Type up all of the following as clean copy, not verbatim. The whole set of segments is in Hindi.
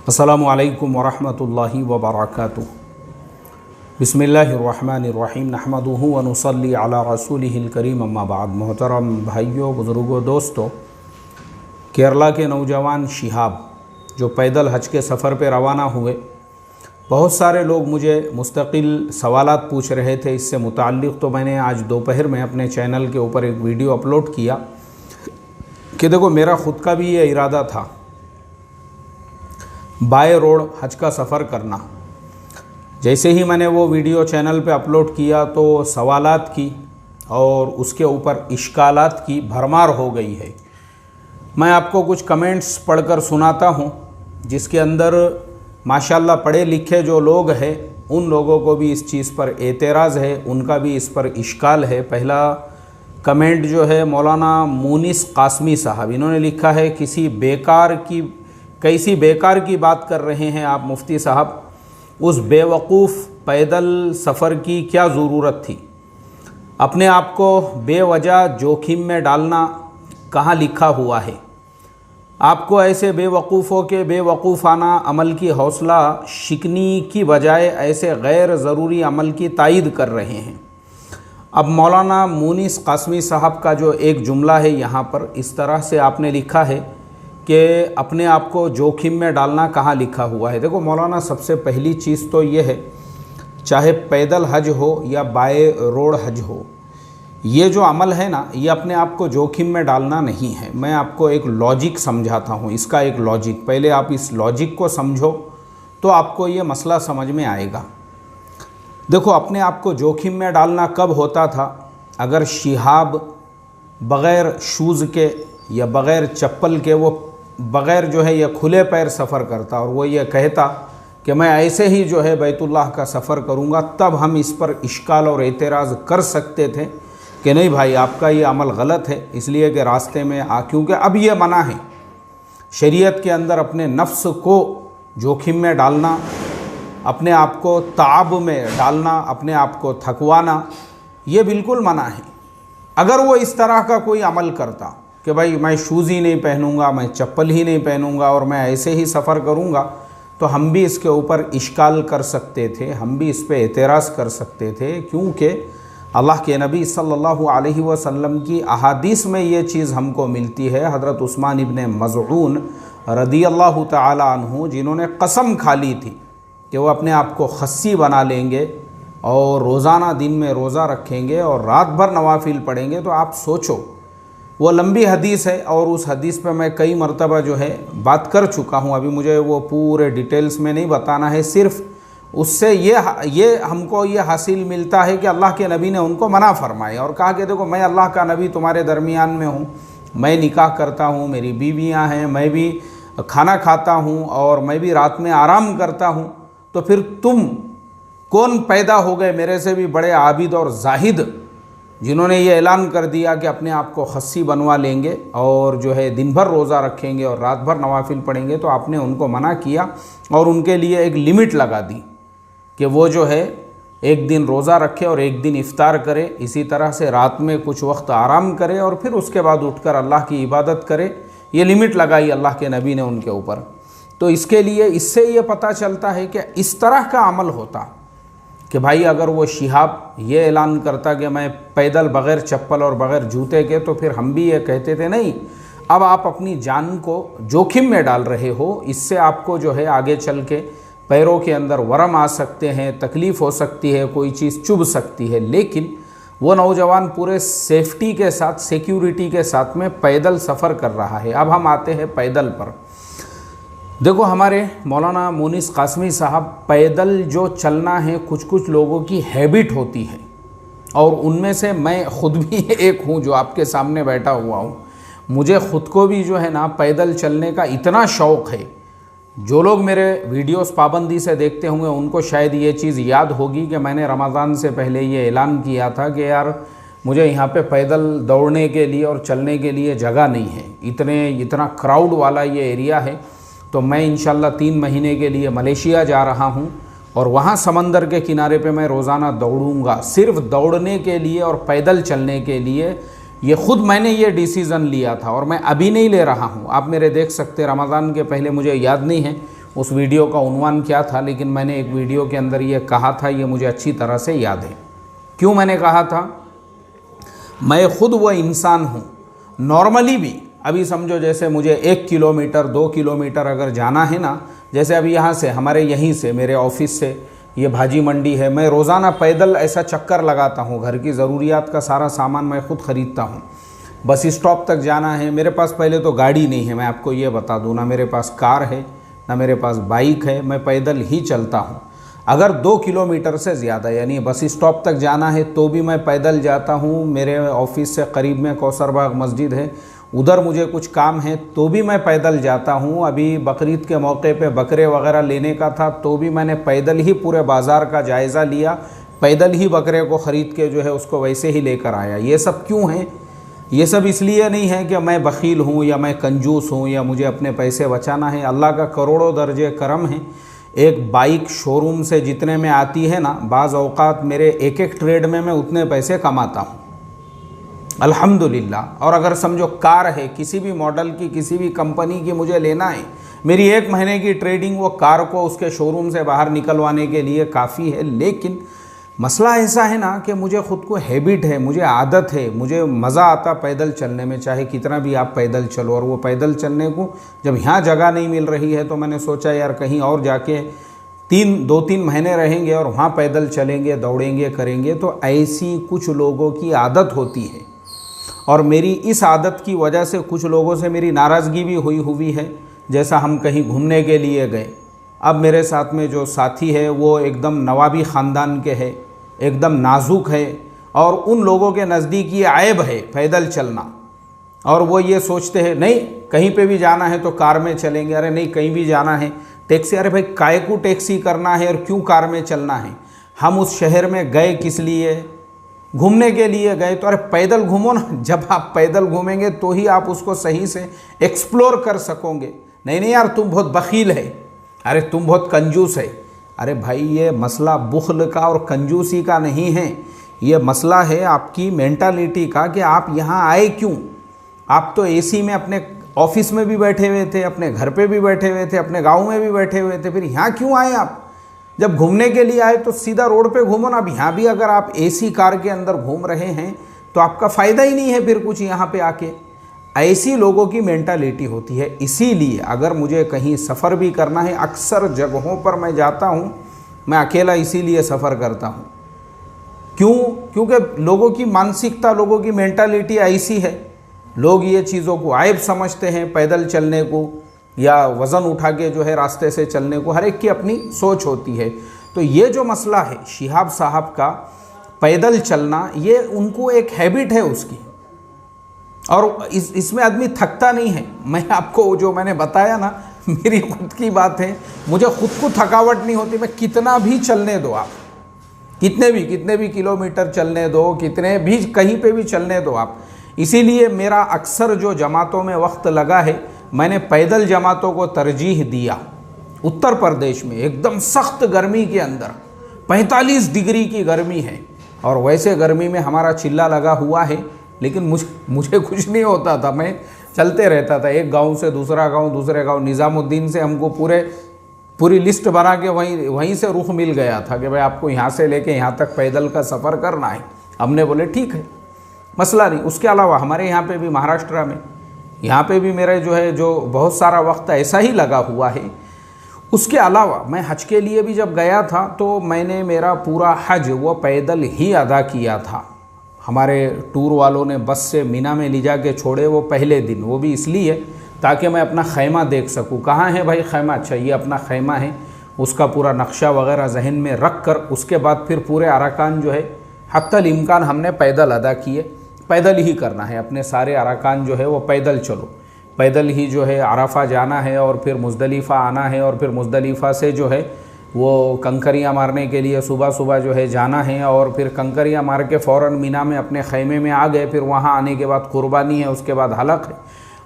अस्सलामु अलैकुम वरहमतुल्लाहि वबरकातुहू। बिस्मिल्लाहिर्रहमानिर्रहीम नहमदुहु व नुसल्ली अला रसूलिहिल करीम अम्मा बाद। मोहतरम भाइयों, बुज़ुर्गों, दोस्तों, केरला के नौजवान शिहाब जो पैदल हज के सफ़र पे रवाना हुए, बहुत सारे लोग मुझे मुस्तकिल सवालात पूछ रहे थे इससे मुताल्लिक़। तो मैंने आज दोपहर में अपने चैनल के ऊपर एक वीडियो अपलोड किया कि देखो, मेरा ख़ुद का भी ये इरादा था बाय रोड हज का सफ़र करना। जैसे ही मैंने वो वीडियो चैनल पे अपलोड किया तो सवालात की और उसके ऊपर इश्कालात की भरमार हो गई है। मैं आपको कुछ कमेंट्स पढ़कर सुनाता हूँ, जिसके अंदर माशाल्लाह पढ़े लिखे जो लोग हैं उन लोगों को भी इस चीज़ पर एतराज़ है, उनका भी इस पर इश्काल है। पहला कमेंट जो है मौलाना मुनिस कासमी साहब, इन्होंने लिखा है कैसी बेकार की बात कर रहे हैं आप मुफ्ती साहब, उस बेवकूफ़ पैदल सफ़र की क्या ज़रूरत थी? अपने आप को बेवजह जोखिम में डालना कहाँ लिखा हुआ है? आपको ऐसे बेवकूफ़ों के बेवकूफ़ाना अमल की हौसला शिकनी की बजाय ऐसे गैर ज़रूरी अमल की तायीद कर रहे हैं। अब मौलाना मुनिस कासमी साहब का जो एक जुमला है यहाँ पर, इस तरह से आपने लिखा है कि अपने आप को जोखिम में डालना कहाँ लिखा हुआ है। देखो मौलाना, सबसे पहली चीज़ तो ये है, चाहे पैदल हज हो या बाय रोड हज हो, ये जो अमल है ना, ये अपने आप को जोखिम में डालना नहीं है। मैं आपको एक लॉजिक समझाता हूँ, इसका एक लॉजिक, पहले आप इस लॉजिक को समझो तो आपको ये मसला समझ में आएगा। देखो, अपने आप को जोखिम में डालना कब होता था? अगर शिहाब बग़ैर शूज़ के या बग़ैर चप्पल के, वो बग़ैर जो है ये खुले पैर सफ़र करता और वो ये कहता कि मैं ऐसे ही जो है बैतुल्लाह का सफ़र करूँगा, तब हम इस पर इश्काल और एतराज़ कर सकते थे कि नहीं भाई, आपका ये अमल गलत है, इसलिए कि रास्ते में क्योंकि अब ये मना है शरीयत के अंदर अपने नफ्स को जोखिम में डालना, अपने आप को ताब में डालना, अपने आप को थकवाना, ये बिल्कुल मना है। अगर वो इस तरह का कोई अमल करता कि भाई मैं शूज़ ही नहीं पहनूंगा, मैं चप्पल ही नहीं पहनूंगा और मैं ऐसे ही सफ़र करूंगा, तो हम भी इसके ऊपर इश्काल कर सकते थे, हम भी इस पे एतराज़ कर सकते थे, क्योंकि अल्लाह के नबी सल्लल्लाहु अलैहि वसल्लम की अहादीस में ये चीज़ हमको मिलती है। हज़रत उस्मान इब्न मज़ऊन रदियल्लाहु तआला अन्हु, जिन्होंने कसम खा ली थी कि वो अपने आप को खस्सी बना लेंगे और रोज़ाना दिन में रोज़ा रखेंगे और रात भर नवाफिल पढ़ेंगे। तो आप सोचो, वो लंबी हदीस है और उस हदीस पे मैं कई मरतबा जो है बात कर चुका हूँ, अभी मुझे वो पूरे डिटेल्स में नहीं बताना है। सिर्फ उससे ये हमको ये हासिल मिलता है कि अल्लाह के नबी ने उनको मना फरमाया और कहा कि देखो, मैं अल्लाह का नबी तुम्हारे दरमियान में हूँ, मैं निकाह करता हूँ, मेरी बीवियाँ हैं, मैं भी खाना खाता हूँ और मैं भी रात में आराम करता हूँ, तो फिर तुम कौन पैदा हो गए मेरे से भी बड़े आबिद और जाहिद, जिन्होंने ये ऐलान कर दिया कि अपने आप को खस्सी बनवा लेंगे और जो है दिन भर रोज़ा रखेंगे और रात भर नवाफिल पढ़ेंगे। तो आपने उनको मना किया और उनके लिए एक लिमिट लगा दी कि वो जो है एक दिन रोज़ा रखे और एक दिन इफ्तार करे, इसी तरह से रात में कुछ वक्त आराम करे और फिर उसके बाद उठकर अल्लाह की इबादत करे। ये लिमिट लगाई अल्लाह के नबी ने उनके ऊपर। तो इसके लिए, इससे ये पता चलता है कि इस तरह का अमल होता कि भाई, अगर वो शिहाब ये ऐलान करता कि मैं पैदल बग़ैर चप्पल और बग़ैर जूते के, तो फिर हम भी ये कहते थे नहीं, अब आप अपनी जान को जोखिम में डाल रहे हो, इससे आपको जो है आगे चल के पैरों के अंदर वरम आ सकते हैं, तकलीफ़ हो सकती है, कोई चीज़ चुभ सकती है। लेकिन वो नौजवान पूरे सेफ्टी के साथ, सिक्योरिटी के साथ में पैदल सफ़र कर रहा है। अब हम आते हैं पैदल पर। देखो, हमारे मौलाना मुनिस कासमी साहब, पैदल जो चलना है कुछ कुछ लोगों की हैबिट होती है और उनमें से मैं ख़ुद भी एक हूँ जो आपके सामने बैठा हुआ हूँ। मुझे ख़ुद को भी जो है ना पैदल चलने का इतना शौक़ है। जो लोग मेरे वीडियोस पाबंदी से देखते होंगे उनको शायद ये चीज़ याद होगी कि मैंने रमज़ान से पहले ये ऐलान किया था कि यार, मुझे यहाँ पे पैदल दौड़ने के लिए और चलने के लिए जगह नहीं है, इतना क्राउड वाला ये एरिया है। तो मैं इंशाल्लाह 3 महीने के लिए मलेशिया जा रहा हूँ और वहाँ समंदर के किनारे पे मैं रोज़ाना दौड़ूंगा, सिर्फ दौड़ने के लिए और पैदल चलने के लिए। ये ख़ुद मैंने ये डिसीज़न लिया था और मैं अभी नहीं ले रहा हूँ। आप मेरे देख सकते, रमज़ान के पहले, मुझे याद नहीं है उस वीडियो का उन्वान क्या था, लेकिन मैंने एक वीडियो के अंदर ये कहा था, ये मुझे अच्छी तरह से याद है। क्यों मैंने कहा था? मैं खुद वो इंसान हूँ, नॉर्मली भी अभी समझो जैसे मुझे 1 किलोमीटर 2 किलोमीटर अगर जाना है ना, जैसे अभी यहाँ से हमारे यहीं से मेरे ऑफिस से ये भाजी मंडी है, मैं रोज़ाना पैदल ऐसा चक्कर लगाता हूँ। घर की ज़रूरियात का सारा सामान मैं खुद ख़रीदता हूँ। बस स्टॉप तक जाना है, मेरे पास पहले तो गाड़ी नहीं है, मैं आपको ये बता दूँ, ना मेरे पास कार है ना मेरे पास बाइक है, मैं पैदल ही चलता हूँ। अगर 2 किलोमीटर से ज़्यादा यानी बस स्टॉप तक जाना है तो भी मैं पैदल जाता हूँ। मेरे ऑफिस से करीब में कौसरबाग मस्जिद है, उधर मुझे कुछ काम है तो भी मैं पैदल जाता हूँ। अभी बकरीद के मौके पे बकरे वगैरह लेने का था तो भी मैंने पैदल ही पूरे बाज़ार का जायज़ा लिया, पैदल ही बकरे को ख़रीद के जो है उसको वैसे ही लेकर आया। ये सब क्यों है? ये सब इसलिए नहीं है कि मैं बख़ील हूँ या मैं कंजूस हूँ या मुझे अपने पैसे बचाना है। अल्लाह का करोड़ों दर्जे करम है। एक बाइक शोरूम से जितने में आती है ना, बाज़ औक़ात मेरे एक एक ट्रेड में मैं उतने पैसे कमाता हूँ अल्हम्दुलिल्लाह। और अगर समझो कार है किसी भी मॉडल की, किसी भी कंपनी की मुझे लेना है, मेरी 1 महीने की ट्रेडिंग वो कार को उसके शोरूम से बाहर निकलवाने के लिए काफ़ी है। लेकिन मसला ऐसा है ना कि मुझे ख़ुद को हैबिट है, मुझे आदत है, मुझे मज़ा आता पैदल चलने में, चाहे कितना भी आप पैदल चलो। और वो पैदल चलने को जब यहाँ जगह नहीं मिल रही है तो मैंने सोचा यार कहीं और जाके 2-3 महीने रहेंगे और वहाँ पैदल चलेंगे, दौड़ेंगे, करेंगे। तो ऐसी कुछ लोगों की आदत होती है और मेरी इस आदत की वजह से कुछ लोगों से मेरी नाराज़गी भी हुई है। जैसा हम कहीं घूमने के लिए गए, अब मेरे साथ में जो साथी है वो एकदम नवाबी ख़ानदान के है, एकदम नाजुक है और उन लोगों के नज़दीक ये ऐब है पैदल चलना। और वो ये सोचते हैं नहीं कहीं पे भी जाना है तो कार में चलेंगे, अरे नहीं कहीं भी जाना है टैक्सी, अरे भाई काय को टैक्सी करना है और क्यों कार में चलना है? हम उस शहर में गए किस लिए? घूमने के लिए गए। तो अरे पैदल घूमो ना, जब आप पैदल घूमेंगे तो ही आप उसको सही से एक्सप्लोर कर सकोगे। नहीं यार तुम बहुत बख़ील है, अरे तुम बहुत कंजूस है। अरे भाई ये मसला बुख्ल का और कंजूसी का नहीं है, ये मसला है आपकी मेंटालिटी का कि आप यहाँ आए क्यों। आप तो एसी में अपने ऑफिस में भी बैठे हुए थे, अपने घर पे भी बैठे हुए थे, अपने गांव में भी बैठे हुए थे, फिर यहाँ क्यों आए आप? जब घूमने के लिए आए तो सीधा रोड पे घूमो ना। अब यहाँ भी अगर आप एसी कार के अंदर घूम रहे हैं तो आपका फ़ायदा ही नहीं है फिर कुछ यहाँ पे आके। ऐसी लोगों की मेंटालिटी होती है। इसीलिए अगर मुझे कहीं सफ़र भी करना है, अक्सर जगहों पर मैं जाता हूँ, मैं अकेला इसीलिए सफ़र करता हूँ। क्यों? क्योंकि लोगों की मानसिकता, लोगों की मेंटालिटी ऐसी है। लोग ये चीज़ों को आयब समझते हैं, पैदल चलने को या वज़न उठा के जो है रास्ते से चलने को। हर एक की अपनी सोच होती है। तो ये जो मसला है शिहाब साहब का पैदल चलना, ये उनको एक हैबिट है उसकी, और इसमें आदमी थकता नहीं है। मैं आपको जो मैंने बताया ना, मेरी खुद की बात है, मुझे खुद को थकावट नहीं होती। मैं कितना भी चलने दो, आप कितने भी किलोमीटर चलने दो, कितने भी कहीं पे भी चलने दो आप। इसीलिए मेरा अक्सर जो जमातों में वक्त लगा है, मैंने पैदल जमातों को तरजीह दिया। उत्तर प्रदेश में एकदम सख्त गर्मी के अंदर 45 डिग्री की गर्मी है और वैसे गर्मी में हमारा चिल्ला लगा हुआ है, लेकिन मुझे कुछ नहीं होता था। मैं चलते रहता था, एक गांव से दूसरा गांव, दूसरे गांव। निज़ामुद्दीन से हमको पूरी लिस्ट बना के वहीं से रुख मिल गया था कि भाई आपको यहाँ से लेके यहाँ तक पैदल का सफ़र करना है। हमने बोले ठीक है, मसला नहीं। उसके अलावा हमारे यहाँ पे भी महाराष्ट्र में, यहाँ पे भी मेरे जो बहुत सारा वक्त ऐसा ही लगा हुआ है। उसके अलावा मैं हज के लिए भी जब गया था तो मैंने मेरा पूरा हज वो पैदल ही अदा किया था। हमारे टूर वालों ने बस से मीना में ले जा के छोड़े वो पहले दिन, वो भी इसलिए ताकि मैं अपना खैमा देख सकूं। कहाँ है भाई खैमा? अच्छा ये अपना खैमा है, उसका पूरा नक्शा वगैरह जहन में रख कर उसके बाद फिर पूरे अरकान जो है हत्तल इम्कान हमने पैदल अदा किए। पैदल ही करना है, अपने सारे अरकान जो है वो पैदल चलो, पैदल ही जो है अराफा जाना है और फिर मुज़दलिफ़ा आना है और फिर मुज़दलिफ़ा से जो है वो कंकरियाँ मारने के लिए सुबह सुबह जो है जाना है और फिर कंकरियाँ मार के फ़ौरन मीना में अपने खैमे में आ गए। फिर वहाँ आने के बाद कुर्बानी है, उसके बाद हलक है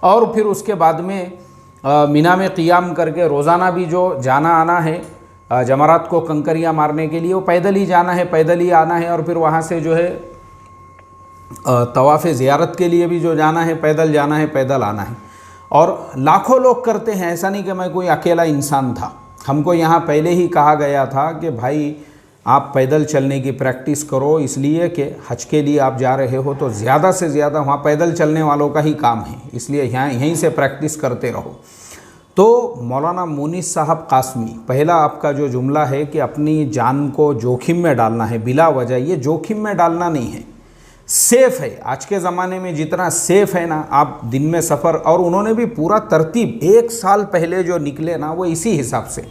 और फिर उसके बाद में मीना में क़ियाम करके रोज़ाना भी जो जाना आना है जमरात को कंकरियाँ मारने के लिए वो पैदल ही जाना है, पैदल ही आना है। और फिर वहाँ से जो है तवाफ़ ज़ियारत के लिए भी जो जाना है पैदल जाना है, पैदल आना है। और लाखों लोग करते हैं, ऐसा नहीं कि मैं कोई अकेला इंसान था। हमको यहाँ पहले ही कहा गया था कि भाई आप पैदल चलने की प्रैक्टिस करो, इसलिए कि हज के लिए आप जा रहे हो तो ज़्यादा से ज़्यादा वहाँ पैदल चलने वालों का ही काम है, इसलिए यहाँ यहीं से प्रैक्टिस करते रहो। तो मौलाना मुनीस साहब कासमी, पहला आपका जो जुमला है कि अपनी जान को जोखिम में डालना है बिला वजह, ये जोखिम में डालना नहीं है, सेफ़ है। आज के ज़माने में जितना सेफ़ है ना, आप दिन में सफ़र, और उन्होंने भी पूरा तरतीब 1 साल पहले जो निकले ना वो इसी हिसाब से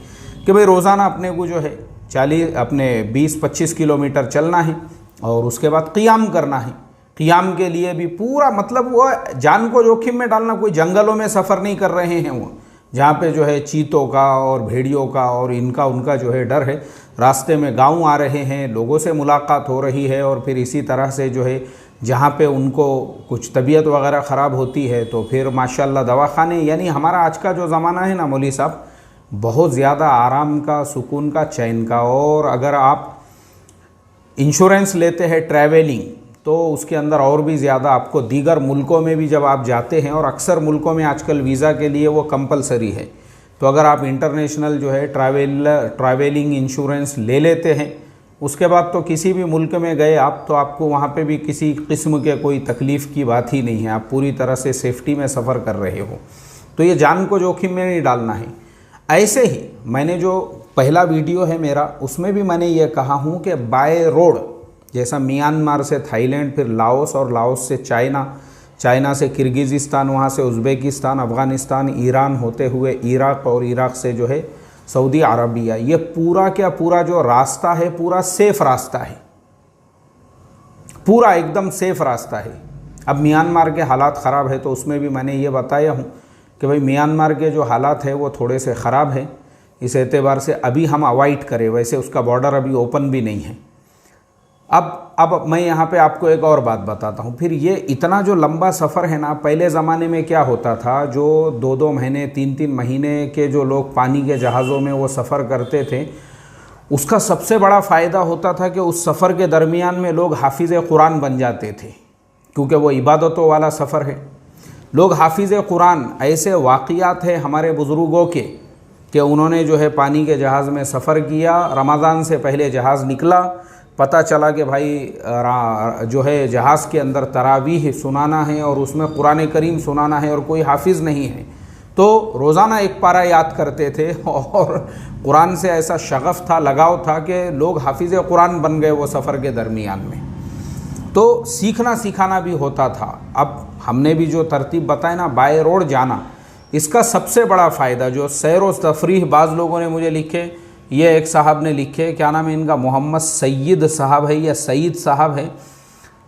कि भाई रोज़ाना अपने को जो है 20-25 किलोमीटर चलना है और उसके बाद क़ियाम करना है। क़ियाम के लिए भी पूरा मतलब वो जान को जोखिम में डालना, कोई जंगलों में सफ़र नहीं कर रहे हैं वो, जहाँ पे जो है चीतों का और भेड़ियों का और इनका उनका जो है डर है। रास्ते में गाँव आ रहे हैं, लोगों से मुलाकात हो रही है, और फिर इसी तरह से जो है जहाँ पे उनको कुछ तबीयत वगैरह ख़राब होती है तो फिर माशाल्लाह दवाखाने। यानी हमारा आज का जो ज़माना है ना मौलवी साहब, बहुत ज़्यादा आराम का, सुकून का, चैन का। और अगर आप इंश्योरेंस लेते हैं ट्रैवलिंग, तो उसके अंदर और भी ज़्यादा आपको दीगर मुल्कों में भी जब आप जाते हैं, और अक्सर मुल्कों में आजकल वीज़ा के लिए वो कंपलसरी है, तो अगर आप इंटरनेशनल जो है ट्रैवलिंग इंश्योरेंस ले लेते हैं, उसके बाद तो किसी भी मुल्क में गए आप तो आपको वहाँ पे भी किसी किस्म के कोई तकलीफ़ की बात ही नहीं है, आप पूरी तरह से सेफ्टी में सफ़र कर रहे हो। तो ये जान को जोखिम में नहीं डालना है। ऐसे ही मैंने जो पहला वीडियो है मेरा, उसमें भी मैंने ये कहा हूँ कि बाय रोड, जैसा म्यांमार से थाईलैंड, फिर लाओस, और लाओस से चाइना, चाइना से किर्गिज़िस्तान, वहाँ से उज़्बेकिस्तान, अफ़गानिस्तान, ईरान होते हुए इराक़, और इराक़ से जो है सऊदी अरबिया, ये पूरा क्या पूरा जो रास्ता है पूरा सेफ़ रास्ता है, पूरा एकदम सेफ़ रास्ता है। अब म्यांमार के हालात ख़राब है तो उसमें भी मैंने ये बताया हूँ कि भाई म्यांमार के जो हालात है वो थोड़े से ख़राब है, इस एतबार से अभी हम अवॉइड करें, वैसे उसका बॉर्डर अभी ओपन भी नहीं है। अब मैं यहाँ पे आपको एक और बात बताता हूँ। फिर ये इतना जो लंबा सफ़र है ना, पहले ज़माने में क्या होता था, जो 2-2 महीने 3-3 महीने के जो लोग पानी के जहाज़ों में वो सफ़र करते थे, उसका सबसे बड़ा फ़ायदा होता था कि उस सफ़र के दरमियान में लोग हाफिज़ कुरान बन जाते थे, क्योंकि वो इबादतों वाला सफ़र है। लोग हाफिज़ कुरान, ऐसे वाक़ियात है हमारे बुज़ुर्गों के कि उन्होंने जो है पानी के जहाज़ में सफ़र किया, रमज़ान से पहले जहाज़ निकला, पता चला कि भाई जो है जहाज़ के अंदर तरावीह सुनाना है और उसमें कुरान करीम सुनाना है, और कोई हाफिज़ नहीं है, तो रोज़ाना एक पारा याद करते थे, और कुरान से ऐसा शगफ़ था, लगाव था कि लोग हाफिज़ कुरान बन गए वो सफ़र के दरमियान में। तो सीखना सिखाना भी होता था। अब हमने भी जो तरतीब बताया ना, बाय रोड जाना, इसका सबसे बड़ा फ़ायदा जो सैर व तफरीह, बाज़ लोगों ने मुझे लिखे, ये एक साहब ने लिखे, क्या नाम है इनका, मोहम्मद सैयद साहब है या सईद साहब है,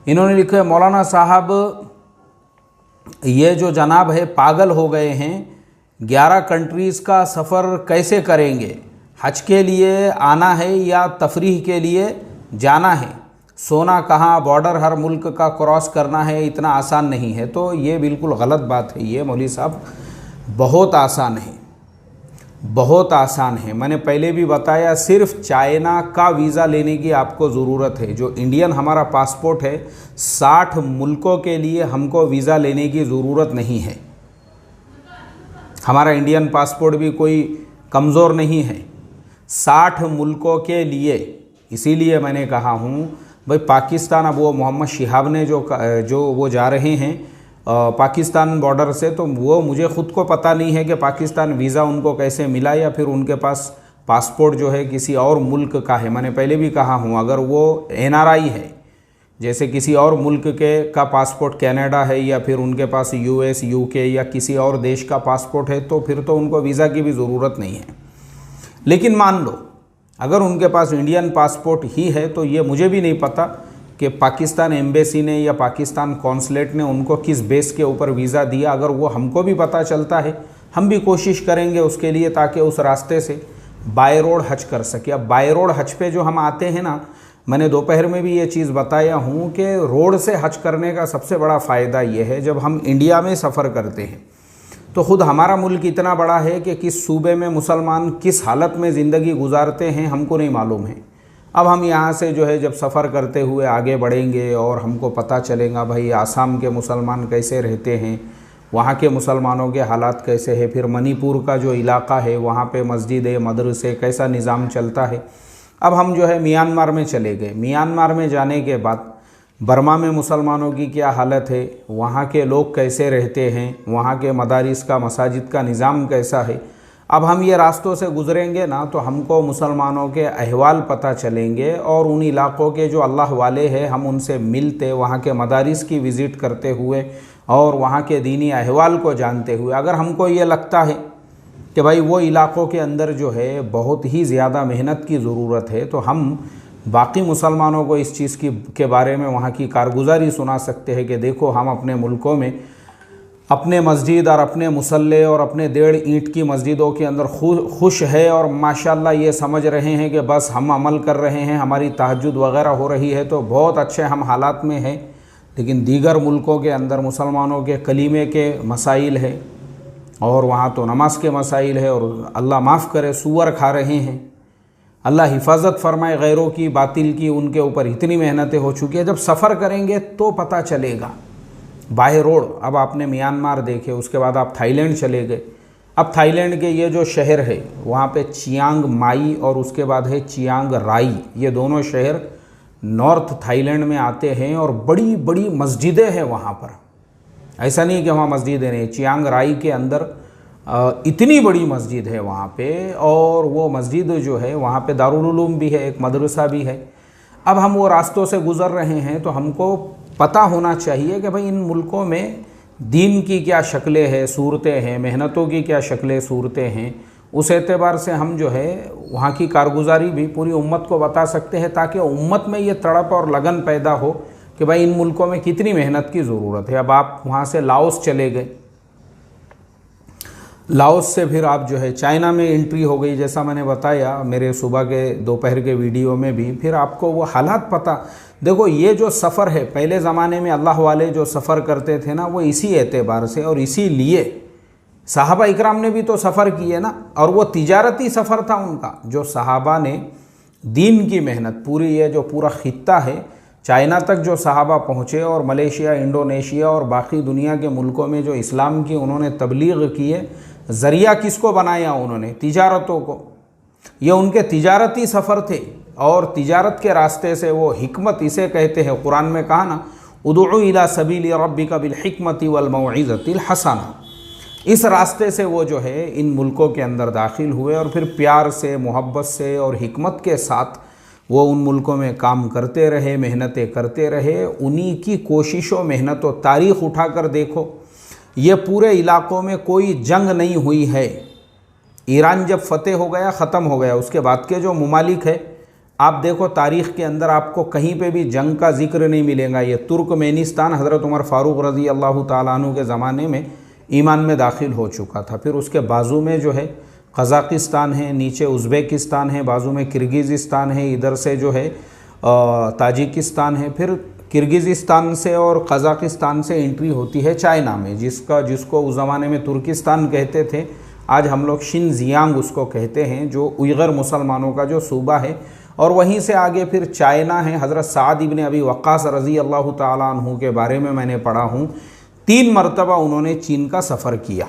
इन्होंने लिखे, मौलाना साहब ये जो जनाब है पागल हो गए हैं, 11 कंट्रीज़ का सफ़र कैसे करेंगे, हज के लिए आना है या तफरीह के लिए जाना है, सोना कहाँ, बॉर्डर हर मुल्क का क्रॉस करना है, इतना आसान नहीं है। तो ये बिल्कुल गलत बात है। ये मौलवी साहब बहुत आसान है, बहुत आसान है। मैंने पहले भी बताया, सिर्फ चाइना का वीज़ा लेने की आपको ज़रूरत है। जो इंडियन हमारा पासपोर्ट है, 60 मुल्कों के लिए हमको वीज़ा लेने की ज़रूरत नहीं है। हमारा इंडियन पासपोर्ट भी कोई कमज़ोर नहीं है, 60 मुल्कों के लिए। इसीलिए मैंने कहा हूँ भाई पाकिस्तान, अब वो मोहम्मद शिहाब ने जो वो जा रहे हैं पाकिस्तान बॉर्डर से, तो वो मुझे ख़ुद को पता नहीं है कि पाकिस्तान वीज़ा उनको कैसे मिला, या फिर उनके पास पासपोर्ट जो है किसी और मुल्क का है। मैंने पहले भी कहा हूँ, अगर वो NRI है, जैसे किसी और मुल्क के का पासपोर्ट, कनाडा है, या फिर उनके पास US, UK या किसी और देश का पासपोर्ट है, तो फिर तो उनको वीज़ा की भी ज़रूरत नहीं है। लेकिन मान लो अगर उनके पास इंडियन पासपोर्ट ही है, तो ये मुझे भी नहीं पता कि पाकिस्तान एम्बेसी ने या पाकिस्तान कॉन्सुलेट ने उनको किस बेस के ऊपर वीज़ा दिया। अगर वो हमको भी पता चलता है, हम भी कोशिश करेंगे उसके लिए, ताकि उस रास्ते से बाय रोड हज कर सके। अब बाय रोड हज पे जो हम आते हैं ना, मैंने दोपहर में भी ये चीज़ बताया हूँ कि रोड से हज करने का सबसे बड़ा फ़ायदा ये है, जब हम इंडिया में सफ़र करते हैं तो ख़ुद हमारा मुल्क इतना बड़ा है कि किस सूबे में मुसलमान किस हालत में ज़िंदगी गुजारते हैं हमको नहीं मालूम है। अब हम यहाँ से जो है जब सफ़र करते हुए आगे बढ़ेंगे और हमको पता चलेगा भाई आसाम के मुसलमान कैसे रहते हैं, वहाँ के मुसलमानों के हालात कैसे हैं, फिर मणिपुर का जो इलाका है वहाँ पे मस्जिद मदरसे कैसा निज़ाम चलता है। अब हम जो है म्यांमार में चले गए। म्यांमार में जाने के बाद बर्मा में मुसलमानों की क्या हालत है, वहाँ के लोग कैसे रहते हैं, वहाँ के मदारिस का मसाजिद का निज़ाम कैसा है। अब हम ये रास्तों से गुज़रेंगे ना तो हमको मुसलमानों के अहवाल पता चलेंगे और उन इलाक़ों के जो अल्लाह वाले हैं हम उनसे मिलते, वहाँ के मदारिस की विज़िट करते हुए और वहाँ के दीनी अहवाल को जानते हुए अगर हमको ये लगता है कि भाई वो इलाक़ों के अंदर जो है बहुत ही ज़्यादा मेहनत की ज़रूरत है, तो हम बाकी मुसलमानों को इस चीज़ के बारे में वहाँ की कारगुजारी सुना सकते हैं कि देखो हम अपने मुल्कों में अपने मस्जिद और अपने मुसल्ले और अपने 1.5 ईंट की मस्जिदों के अंदर खुश है और माशाल्लाह ये समझ रहे हैं कि बस हम अमल कर रहे हैं, हमारी तहज्जुद वगैरह हो रही है तो बहुत अच्छे हम हालात में हैं। लेकिन दीगर मुल्कों के अंदर मुसलमानों के कलीमे के मसाइल है और वहाँ तो नमाज के मसाइल है और अल्लाह माफ़ करे सूअर खा रहे हैं। अल्लाह हिफाजत फरमाए गैरों की, बातिल की, उनके ऊपर इतनी मेहनतें हो चुकी है। जब सफ़र करेंगे तो पता चलेगा। बाय रोड अब आपने म्यांमार देखे, उसके बाद आप थाईलैंड चले गए। अब थाईलैंड के ये जो शहर है वहाँ पे चियांग माई और उसके बाद है चियांग राई, ये दोनों शहर नॉर्थ थाईलैंड में आते हैं और बड़ी बड़ी मस्जिदें हैं वहाँ पर। ऐसा नहीं कि वहाँ मस्जिदें नहीं, चियांग राई के अंदर इतनी बड़ी मस्जिद है वहाँ पे, और वो मस्जिद जो है वहाँ पे दारुल उलूम भी है, एक मदरसा भी है। अब हम वो रास्तों से गुज़र रहे हैं तो हमको पता होना चाहिए कि भाई इन मुल्कों में दीन की क्या शक्लें हैं, सूरतें हैं, मेहनतों की क्या शक्लें सूरतें हैं। उस एतबार से हम जो है वहाँ की कारगुजारी भी पूरी उम्मत को बता सकते हैं ताकि उम्मत में ये तड़प और लगन पैदा हो कि भाई इन मुल्कों में कितनी मेहनत की ज़रूरत है। अब आप वहाँ से लाओस चले गए, लाओस से फिर आप जो है चाइना में एंट्री हो गई, जैसा मैंने बताया मेरे सुबह के दोपहर के वीडियो में भी। फिर आपको वो हालात पता, देखो ये जो सफ़र है पहले ज़माने में अल्लाह वाले जो सफ़र करते थे ना वो इसी एतबार से और इसीलिए सहाबा इकराम ने भी तो सफ़र किए ना, और वो तिजारती सफ़र था उनका। जो सहाबा ने दीन की मेहनत पूरी, ये जो पूरा खित्ता है चाइना तक जो सहाबा पहुँचे और मलेशिया, इंडोनेशिया और बाकी दुनिया के मुल्कों में जो इस्लाम की उन्होंने तबलीग की है, ज़रिया किसको बनाया उन्होंने? तिजारतों को। ये उनके तिजारती सफ़र थे और तिजारत के रास्ते से वो हिकमत इसे कहते हैं, कुरान में कहा ना उदउ इला सबीली रब्बिका बिल हिकमति वल मौइज़तिल हसना। इस रास्ते से वो जो है इन मुल्कों के अंदर दाखिल हुए और फिर प्यार से, मोहब्बत से और हिकमत के साथ वो उन मुल्कों में काम करते रहे, मेहनतें करते रहे। उन्हीं की कोशिशों, मेहनतों, तारीख़ उठाकर देखो, ये पूरे इलाक़ों में कोई जंग नहीं हुई है। ईरान जब फ़तेह हो गया, ख़त्म हो गया, उसके बाद के जो ममालिक है आप देखो तारीख़ के अंदर आपको कहीं पे भी जंग का जिक्र नहीं मिलेगा। ये तुर्कमेनिस्तान हज़रत उमर फ़ारूक रज़ी अल्लाह ताला अन्हु के ज़माने में ईमान में दाखिल हो चुका था। फिर उसके बाजू में जो है कज़ाकिस्तान है, नीचे उज़्बेकिस्तान है, बाजू में किर्गिज़िस्तान है, इधर से जो है ताजिकिस्तान है। फिर किर्गिज़िस्तान से और कज़ाकिस्तान से एंट्री होती है चाइना में, जिसको उस ज़माने में तुर्किस्तान कहते थे, आज हम लोग शिनजियांग उसको कहते हैं, जो उइगर मुसलमानों का जो सूबा है। और वहीं से आगे फिर चाइना है। हज़रत साद इब्न अबी वक्कास रज़ी अल्लाह ताला अन्हु के बारे में मैंने पढ़ा हूँ, 3 मरतबा उन्होंने चीन का सफ़र किया।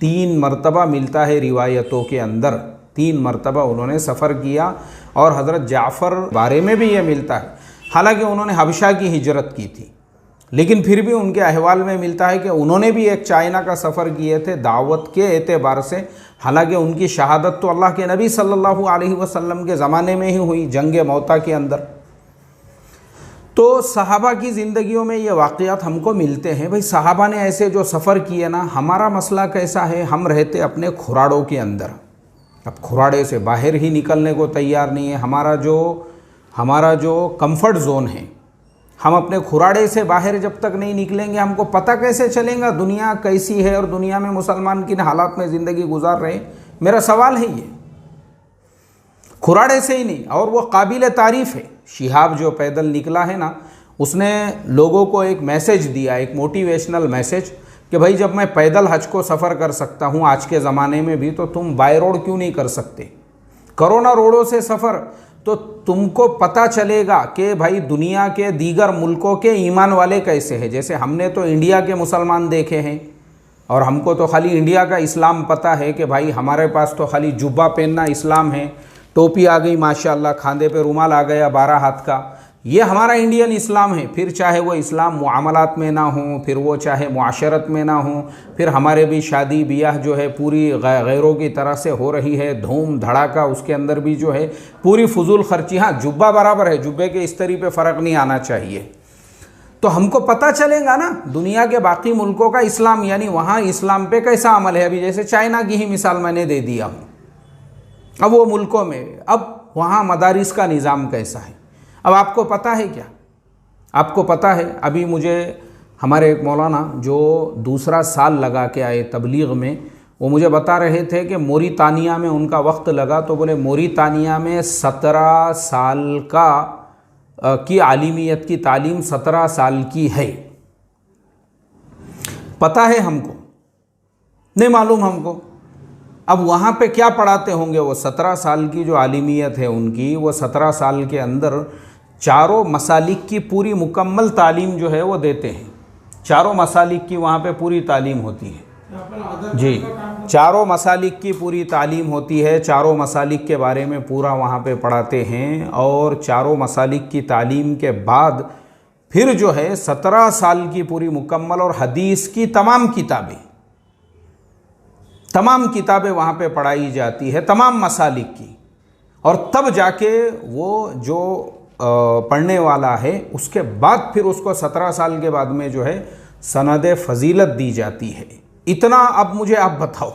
3 मरतबा मिलता है रिवायतों के अंदर, 3 मरतबा उन्होंने सफ़र किया। और हज़रत जाफ़र बारे में भी ये मिलता है, हालांकि उन्होंने हबशा की हिजरत की थी, लेकिन फिर भी उनके अहवाल में मिलता है कि उन्होंने भी एक चाइना का सफ़र किए थे दावत के एतबार से। हालांकि उनकी शहादत तो अल्लाह के नबी सल्लल्लाहु अलैहि वसल्लम के ज़माने में ही हुई, जंग मौता के अंदर। तो सहाबा की ज़िंदगियों में ये वाक़यात हमको मिलते हैं। भाई सहाबा ने ऐसे जो सफ़र किए ना, हमारा मसला कैसा है, हम रहते अपने खुराड़ों के अंदर, अब खुराड़े से बाहर ही निकलने को तैयार नहीं है। हमारा जो कंफर्ट जोन है, हम अपने खुराड़े से बाहर जब तक नहीं निकलेंगे हमको पता कैसे चलेगा दुनिया कैसी है और दुनिया में मुसलमान किन हालात में ज़िंदगी गुजार रहे। मेरा सवाल है ये, खुराड़े से ही नहीं। और वो काबिल तारीफ़ है, शिहाब जो पैदल निकला है ना, उसने लोगों को एक मैसेज दिया, एक मोटिवेशनल मैसेज कि भाई जब मैं पैदल हज को सफ़र कर सकता हूँ आज के ज़माने में भी, तो तुम बाय रोड क्यों नहीं कर सकते? करो ना रोडों से सफ़र, तो तुमको पता चलेगा कि भाई दुनिया के दीगर मुल्कों के ईमान वाले कैसे हैं। जैसे हमने तो इंडिया के मुसलमान देखे हैं, और हमको तो खाली इंडिया का इस्लाम पता है कि भाई हमारे पास तो खाली जुब्बा पहनना इस्लाम है, टोपी आ गई माशाल्लाह, खांदे पे रुमाल आ गया 12 हाथ का, ये हमारा इंडियन इस्लाम है। फिर चाहे वो इस्लाम मुआमलात में ना हो, फिर वो चाहे मुआशरत में ना हो, फिर हमारे भी शादी ब्याह जो है पूरी गैरों की तरह से हो रही है, धूम धड़ाका, उसके अंदर भी जो है पूरी फजूल खर्ची। हाँ, जुब्बा बराबर है, जुब्बे के इस्तरी पे फ़र्क नहीं आना चाहिए। तो हमको पता चलेगा ना दुनिया के बाकी मुल्कों का इस्लाम, यानी वहाँ इस्लाम पे कैसा अमल है। अभी जैसे चाइना की ही मिसाल मैंने दे दिया हूँ, अब वो मुल्कों में अब वहाँ मदारिस का निज़ाम कैसा है। अब आपको पता है क्या, आपको पता है, अभी मुझे हमारे एक मौलाना जो दूसरा साल लगा के आए तबलीग में, वो मुझे बता रहे थे कि मोरितानिया में उनका वक्त लगा, तो बोले मोरितानिया में 17 साल की आलिमियत की तालीम 17 साल की है। पता है हमको, नहीं मालूम हमको। अब वहाँ पे क्या पढ़ाते होंगे वो 17 साल की जो आलिमियत है उनकी, वो 17 साल के अंदर चारों मसालिक की पूरी मुकम्मल तालीम जो है वो देते हैं। चारों मसालिक की वहाँ पे पूरी तालीम होती है जी, चारों मसालिक की पूरी तालीम होती है, चारों मसालिक के बारे में पूरा वहाँ पे पढ़ाते हैं। और चारों मसालिक की तालीम के बाद फिर जो है 17 साल की पूरी मुकम्मल और हदीस की तमाम किताबें वहाँ पे पढ़ाई जाती है, तमाम मसालिक की। और तब जाके वो जो पढ़ने वाला है उसके बाद फिर उसको 17 साल के बाद में जो है सनद फजीलत दी जाती है। इतना अब मुझे आप बताओ,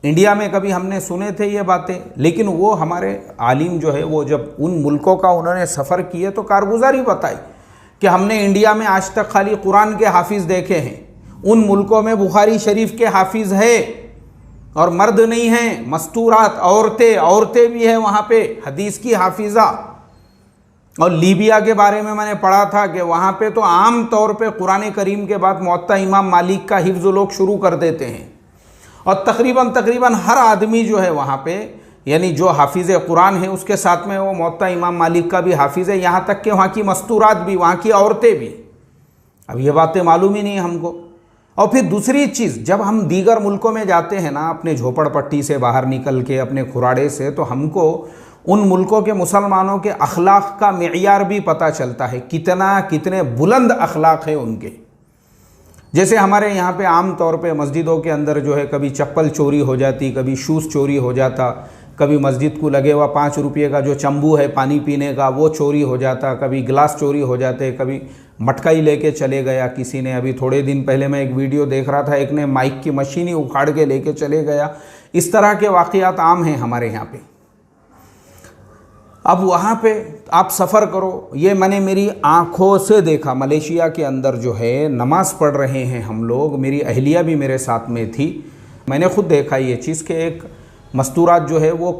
इंडिया में कभी हमने सुने थे ये बातें? लेकिन वो हमारे आलिम जो है वो जब उन मुल्कों का उन्होंने सफ़र किए तो कारगुजारी बताई कि हमने इंडिया में आज तक खाली कुरान के हाफिज़ देखे हैं, उन मुल्कों में बुखारी शरीफ के हाफिज़ है और मर्द नहीं हैं, मस्तूरात औरतें भी हैं वहाँ पे, हदीस की हाफिज़ा। और लीबिया के बारे में मैंने पढ़ा था कि वहाँ पे तो आम तौर पे कुरान करीम के बाद मुअत्ता इमाम मालिक का हिफ्ज़ लोग शुरू कर देते हैं। और तकरीबन हर आदमी जो है वहाँ पे, यानी जो हाफिज़ कुरान है उसके साथ में वो मुअत्ता इमाम मालिक का भी हाफिज़ है, यहाँ तक कि वहाँ की मस्तूरात भी, वहाँ की औरतें भी। अब ये बातें मालूम ही नहीं हमको। और फिर दूसरी चीज़, जब हम दीगर मुल्कों में जाते हैं ना, अपने झोपड़पट्टी से बाहर निकल के, अपने खुराड़े से, तो हमको उन मुल्कों के मुसलमानों के अखलाक का मेयार भी पता चलता है, कितने बुलंद अखलाक है उनके। जैसे हमारे यहाँ पे आम तौर पे मस्जिदों के अंदर जो है कभी चप्पल चोरी हो जाती, कभी शूज़ चोरी हो जाता, कभी मस्जिद को लगे हुआ 5 रुपये का जो चंबू है पानी पीने का वो चोरी हो जाता, कभी गिलास चोरी हो जाते, कभी मटका ही लेके चले गया किसी ने। अभी थोड़े दिन पहले मैं एक वीडियो देख रहा था, एक ने माइक की मशीन ही उखाड़ के लेके चले गया। इस तरह के वाक़यात आम हैं हमारे यहाँ पे। अब वहाँ पे आप सफ़र करो, ये मैंने मेरी आँखों से देखा। मलेशिया के अंदर जो है नमाज़ पढ़ रहे हैं हम लोग, मेरी अहलिया भी मेरे साथ में थी, मैंने खुद देखा ये चीज़ कि एक मस्तूरात जो है वो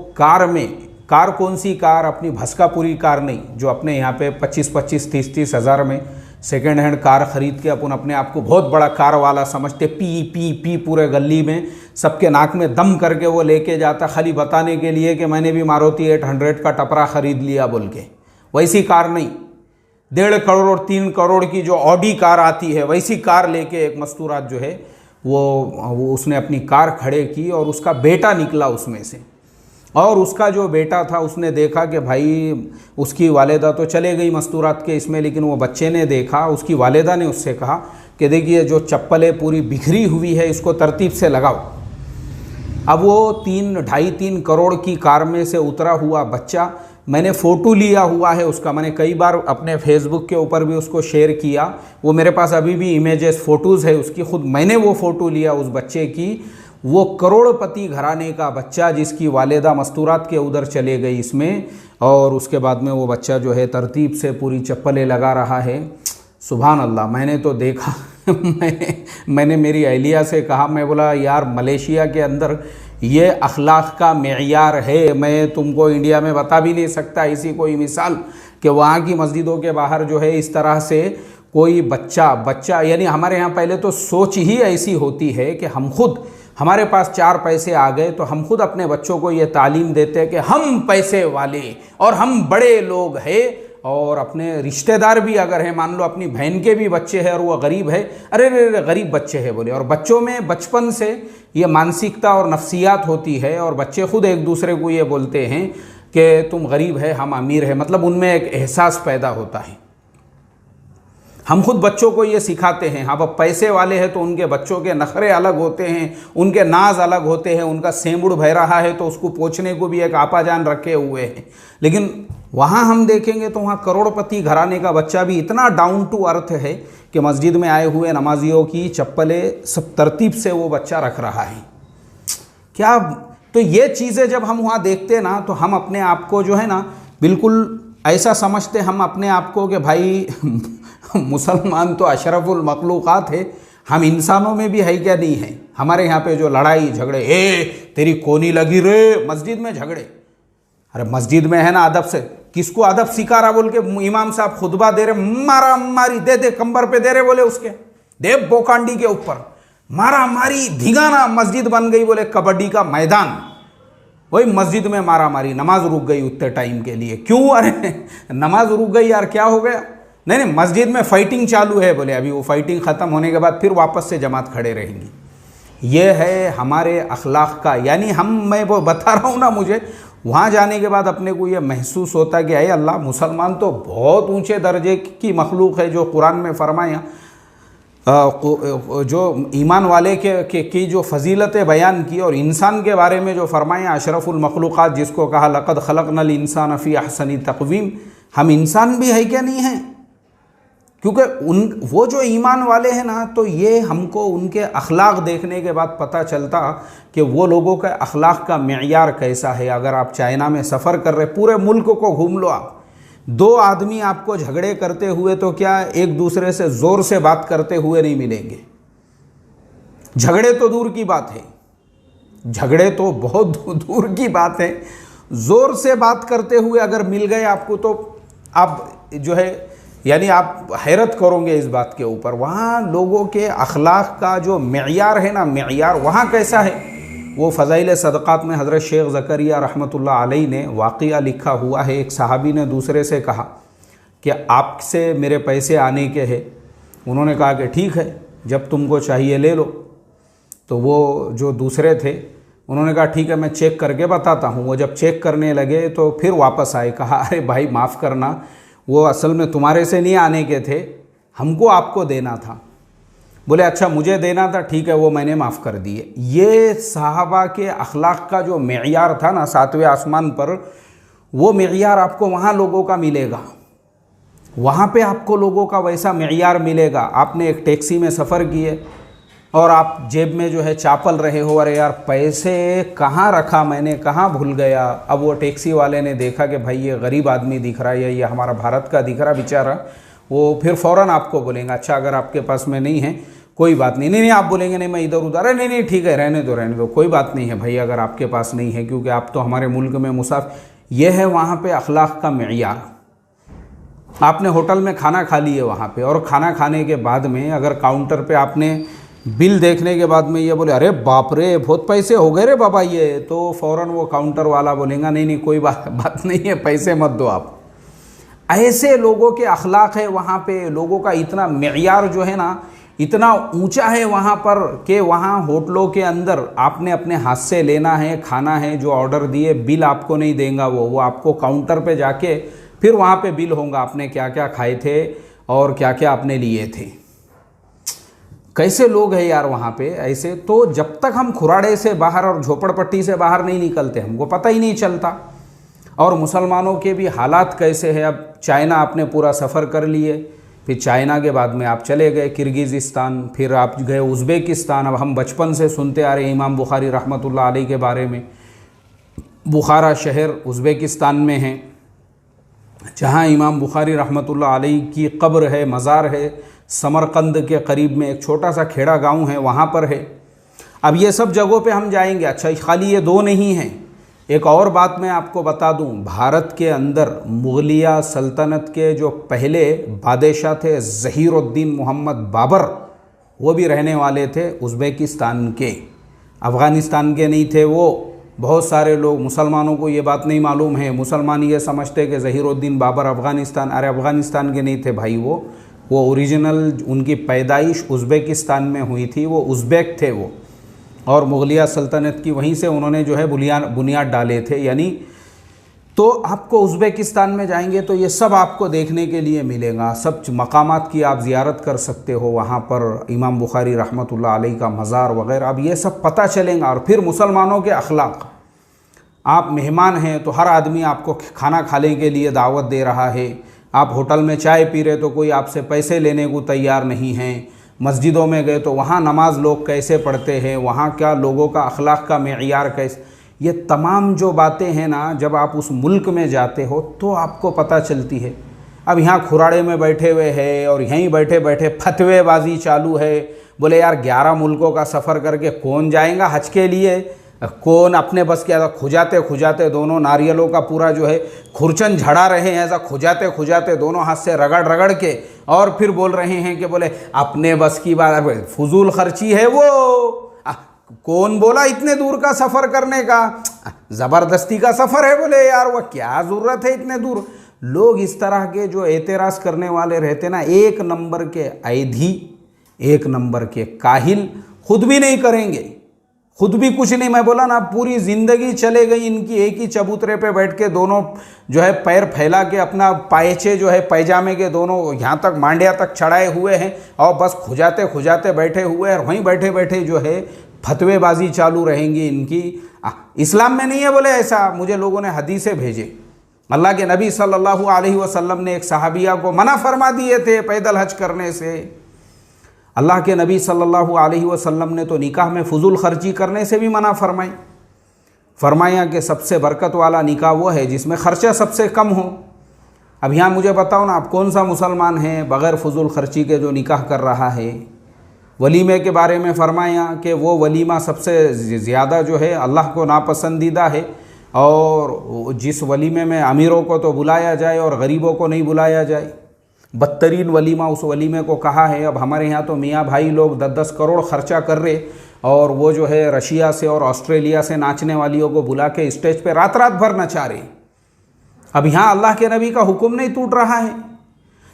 कार कौन सी कार, अपनी भस्कापुरी कार नहीं, जो अपने यहाँ पे 25-25, 30-30 हज़ार में सेकेंड हैंड कार ख़रीद के अपन अपने आप को बहुत बड़ा कार वाला समझते, पी पूरे गली में सबके नाक में दम करके वो लेके जाता, खाली बताने के लिए कि मैंने भी मारुति 800 का टपरा ख़रीद लिया बोल के। वैसी कार नहीं, 1.5 करोड़ और 3 करोड़ की जो ऑडी कार आती है वैसी कार लेके एक मस्तूरात जो है वो उसने अपनी कार खड़े की और उसका बेटा निकला उसमें से। और उसका जो बेटा था उसने देखा कि भाई उसकी वालिदा तो चले गई मस्तूरात के इसमें, लेकिन वो बच्चे ने देखा, उसकी वालिदा ने उससे कहा कि देखिए जो चप्पलें पूरी बिखरी हुई है इसको तरतीब से लगाओ। अब वो 2.5-3 करोड़ की कार में से उतरा हुआ बच्चा, मैंने फ़ोटो लिया हुआ है उसका, मैंने कई बार अपने फेसबुक के ऊपर भी उसको शेयर किया, वो मेरे पास अभी भी इमेजेस फ़ोटोज़ है उसकी, खुद मैंने वो फ़ोटो लिया उस बच्चे की। वो करोड़पति घराने का बच्चा जिसकी वालिदा मस्तूरात के उधर चले गई इसमें, और उसके बाद में वो बच्चा जो है तरतीब से पूरी चप्पलें लगा रहा है। सुभान अल्लाह, मैंने तो देखा मैंने मेरी अहलिया से कहा, मैं बोला यार मलेशिया के अंदर ये अखलाक का मेयार है, मैं तुमको इंडिया में बता भी नहीं सकता ऐसी कोई मिसाल कि वहाँ की मस्जिदों के बाहर जो है इस तरह से कोई बच्चा यानी हमारे यहाँ पहले तो सोच ही ऐसी होती है कि हम खुद, हमारे पास 4 पैसे आ गए तो हम खुद अपने बच्चों को ये तालीम देते हैं कि हम पैसे वाले और हम बड़े लोग हैं और अपने रिश्तेदार भी अगर हैं, मान लो अपनी बहन के भी बच्चे हैं और वो गरीब है, अरे रे गरीब बच्चे हैं बोले, और बच्चों में बचपन से ये मानसिकता और नफ्सियात होती है और बच्चे खुद एक दूसरे को ये बोलते हैं कि तुम गरीब है हम अमीर है, मतलब उनमें एक एहसास पैदा होता है। हम खुद बच्चों को ये सिखाते हैं। अब पैसे वाले हैं तो उनके बच्चों के नखरे अलग होते हैं, उनके नाज अलग होते हैं, उनका सेंबुड़ बह रहा है तो उसको पोंछने को भी एक आपाजान रखे हुए हैं। लेकिन वहाँ हम देखेंगे तो वहाँ करोड़पति घराने का बच्चा भी इतना डाउन टू अर्थ है कि मस्जिद में आए हुए नमाजियों की चप्पलें सब तरतीब से वो बच्चा रख रहा है। क्या तो ये चीज़ें जब हम वहाँ देखते ना तो हम अपने आप को जो है ना बिल्कुल ऐसा समझते हम अपने आप को कि भाई मुसलमान तो अशरफुल मखलूक़ात है, हम इंसानों में भी है क्या नहीं है। हमारे यहाँ पे जो लड़ाई झगड़े, तेरी कोनी लगी रे, मस्जिद में झगड़े, अरे मस्जिद में है ना अदब से, किसको अदब सिखा रहा बोल के इमाम साहब खुतबा दे रहे, मारा मारी दे कंबर पे दे रहे बोले, उसके दे बोकांडी के ऊपर मारा मारी धिगाना, मस्जिद बन गई बोले कबड्डी का मैदान। वही मस्जिद में मारा मारी, नमाज रुक गई उतने टाइम के लिए। क्यों? अरे नमाज रुक गई यार, क्या हो गया? नहीं मस्जिद में फाइटिंग चालू है बोले, अभी वो फाइटिंग ख़त्म होने के बाद फिर वापस से जमात खड़े रहेंगी। ये है हमारे अखलाक का, यानी मैं वो बता रहा हूँ ना, मुझे वहाँ जाने के बाद अपने को ये महसूस होता है कि अरे अल्लाह, मुसलमान तो बहुत ऊंचे दर्जे की मखलूक है। जो कुरान में फरमाया, जो ईमान वाले की जो फजीलतें बयान की और इंसान के बारे में जो फरमाया अशरफुल मखलूक़ात, जिसको कहा लक़द खलक़नल इंसान फ़ी अहसनी तक़वीम, हम इंसान भी है क्या नहीं है? क्योंकि वो जो ईमान वाले हैं ना, तो ये हमको उनके अखलाक देखने के बाद पता चलता कि वो लोगों के अखलाक का मेयार कैसा है। अगर आप चाइना में सफ़र कर रहे, पूरे मुल्क को घूम लो आप, दो आदमी आपको झगड़े करते हुए तो क्या एक दूसरे से ज़ोर से बात करते हुए नहीं मिलेंगे। झगड़े तो दूर की बात है, झगड़े तो बहुत दूर की बात है, ज़ोर से बात करते हुए अगर मिल गए आपको तो आप जो है यानी आप हैरत करोगे इस बात के ऊपर। वहाँ लोगों के अखलाक का जो मेयार है ना, मेयार वहाँ कैसा है, वो फ़ज़ाइल सदक़ात में हज़रत शेख ज़करिया रहमतुल्लाह अलैह ने वाक़िया लिखा हुआ है। एक सहाबी ने दूसरे से कहा कि आपसे मेरे पैसे आने के हैं। उन्होंने कहा कि ठीक है, जब तुमको चाहिए ले लो। तो वो जो दूसरे थे उन्होंने कहा ठीक है, मैं चेक करके बताता हूँ। वो जब चेक करने लगे तो फिर वापस आए, कहा अरे भाई माफ़ करना, वो असल में तुम्हारे से नहीं आने के थे, हमको आपको देना था। बोले अच्छा मुझे देना था, ठीक है वो मैंने माफ़ कर दिए। ये सहाबा के अखलाक का जो मेयार था ना सातवें आसमान पर, वो मेयार आपको वहाँ लोगों का मिलेगा, वहाँ पे आपको लोगों का वैसा मेयार मिलेगा। आपने एक टैक्सी में सफ़र किए और आप जेब में जो है चापल रहे हो, अरे यार पैसे कहाँ रखा मैंने, कहाँ भूल गया। अब वो टैक्सी वाले ने देखा कि भाई ये गरीब आदमी दिख रहा है, ये हमारा भारत का दिख रहा बेचारा, वो फिर फ़ौरन आपको बोलेंगे अच्छा अगर आपके पास में नहीं है कोई बात नहीं। नहीं आप बोलेंगे नहीं मैं इधर उधर, अरे नहीं ठीक है रहने दो कोई बात नहीं है भाई अगर आपके पास नहीं है, क्योंकि आप तो हमारे मुल्क में मुसाफिर। यह है वहाँ पे अखलाक का मेयार। आपने होटल में खाना खा लिए वहाँ पे, और खाना खाने के बाद में अगर काउंटर पे आपने बिल देखने के बाद में ये बोले अरे बाप रे बहुत पैसे हो गए रे बाबा ये, तो फ़ौरन वो काउंटर वाला बोलेगा नहीं कोई बात नहीं है, पैसे मत दो आप। ऐसे लोगों के अखलाक है वहाँ पे। लोगों का इतना मेयार जो है ना इतना ऊंचा है वहाँ पर कि वहाँ होटलों के अंदर आपने अपने हाथ से लेना है, खाना है, जो ऑर्डर दिए बिल आपको नहीं देगा वो आपको काउंटर पे जाके फिर वहाँ पे बिल होगा आपने क्या क्या खाए थे और क्या क्या आपने लिए थे। कैसे लोग हैं यार वहाँ पे ऐसे। तो जब तक हम खुराड़े से बाहर और झोपड़पट्टी से बाहर नहीं निकलते हमको पता ही नहीं चलता। और मुसलमानों के भी हालात कैसे हैं। अब चाइना आपने पूरा सफ़र कर लिए, फिर चाइना के बाद में आप चले गए किर्गिज़स्तान, फिर आप गए उज़्बेकिस्तान। अब हम बचपन से सुनते आ रहे हैं इमाम बुखारी रहमतुल्लाह अलैह के बारे में। बुखारा शहर उज़्बेकिस्तान में है जहाँ इमाम बुखारी रहमतुल्लाह अलैह की कब्र है, मज़ार है। समरकंद के करीब में एक छोटा सा खेड़ा गांव है, वहाँ पर है। अब ये सब जगहों पे हम जाएंगे। अच्छा खाली ये दो नहीं हैं, एक और बात मैं आपको बता दूं, भारत के अंदर मुगलिया सल्तनत के जो पहले बादशाह थे ज़हीरुद्दीन मोहम्मद बाबर, वो भी रहने वाले थे उज़्बेकिस्तान के, अफ़गानिस्तान के नहीं थे वो, बहुत सारे लोग, मुसलमानों को ये बात नहीं मालूम है, मुसलमान ये समझते कि ज़हीरुद्दीन बाबर अफ़गानिस्तान, अरे अफ़गानिस्तान के नहीं थे भाई, वो ओरिजिनल उनकी पैदाइश उज़्बेकिस्तान में हुई थी, वो उज़्बेक थे वो, और मुग़लिया सल्तनत की वहीं से उन्होंने जो है बुनियाद डाले थे। यानी तो आपको उज़्बेकिस्तान में जाएंगे तो ये सब आपको देखने के लिए मिलेगा, सब मकामात की आप ज़ियारत कर सकते हो, वहाँ पर इमाम बुखारी रहमतुल्लाह अलैह का मज़ार वग़ैरह, अब ये सब पता चलेगा। और फिर मुसलमानों के अखलाक, आप मेहमान हैं तो हर आदमी आपको खाना खाने के लिए दावत दे रहा है, आप होटल में चाय पी रहे तो कोई आपसे पैसे लेने को तैयार नहीं हैं, मस्जिदों में गए तो वहाँ नमाज लोग कैसे पढ़ते हैं, वहाँ क्या लोगों का अखलाक का मेयार कैसे, ये तमाम जो बातें हैं ना, जब आप उस मुल्क में जाते हो तो आपको पता चलती है। अब यहाँ खुराड़े में बैठे हुए हैं और यहीं बैठे बैठे फतवेबाजी चालू है, बोले यार 11 मुल्कों का सफ़र करके कौन जाएगा हज के लिए, कौन अपने बस के, ऐसा खुजाते खुजाते दोनों नारियलों का पूरा जो है खुरचन झड़ा रहे हैं, ऐसा खुजाते खुजाते दोनों हाथ से रगड़ रगड़ के, और फिर बोल रहे हैं कि बोले अपने बस की बात, फजूल खर्ची है वो, कौन बोला इतने दूर का सफ़र करने का, ज़बरदस्ती का सफ़र है, बोले यार वो क्या ज़रूरत है इतने दूर। लोग इस तरह के जो एतराज़ करने वाले रहते ना, एक नंबर के ऐधी, एक नंबर के काहिल, खुद भी नहीं करेंगे, खुद भी कुछ नहीं। मैं बोला ना, पूरी ज़िंदगी चले गई इनकी एक ही चबूतरे पे बैठ के, दोनों जो है पैर फैला के, अपना पायचे जो है पैजामे के दोनों यहाँ तक मांडिया तक चढ़ाए हुए हैं, और बस खुजाते खुजाते बैठे हुए हैं, और वहीं बैठे बैठे जो है फतवेबाजी चालू रहेंगी इनकी। इस्लाम में नहीं है बोले ऐसा। मुझे लोगों ने हदीसें भेजे, अल्लाह के नबी सल्लल्लाहु अलैहि वसल्लम ने एक सहाबिया को मना फरमा दिए थे पैदल हज करने से। अल्लाह के नबी सल्लल्लाहु अलैहि वसल्लम ने तो निकाह में फजूल खर्ची करने से भी मना फरमाई। फरमाया कि सबसे बरकत वाला निकाह वो है जिसमें ख़र्चा सबसे कम हो। अब यहाँ मुझे बताओ ना, आप कौन सा मुसलमान है बग़ैर फजूल खर्ची के जो निकाह कर रहा है। वलीमे के बारे में फ़रमाया कि वो वलीमा सबसे ज़्यादा जो है अल्लाह को नापसंदीदा है, और जिस वलीमे में अमीरों को तो बुलाया जाए और गरीबों को नहीं बुलाया जाए, बदतरीन वलीमा उस वलीमे को कहा है। अब हमारे यहाँ तो मियाँ भाई लोग 10-10 करोड़ ख़र्चा कर रहे, और वो जो है रशिया से और ऑस्ट्रेलिया से नाचने वालियों को बुला के स्टेज पे रात रात भर नचा रहे। अब यहाँ अल्लाह के नबी का हुक्म नहीं टूट रहा है।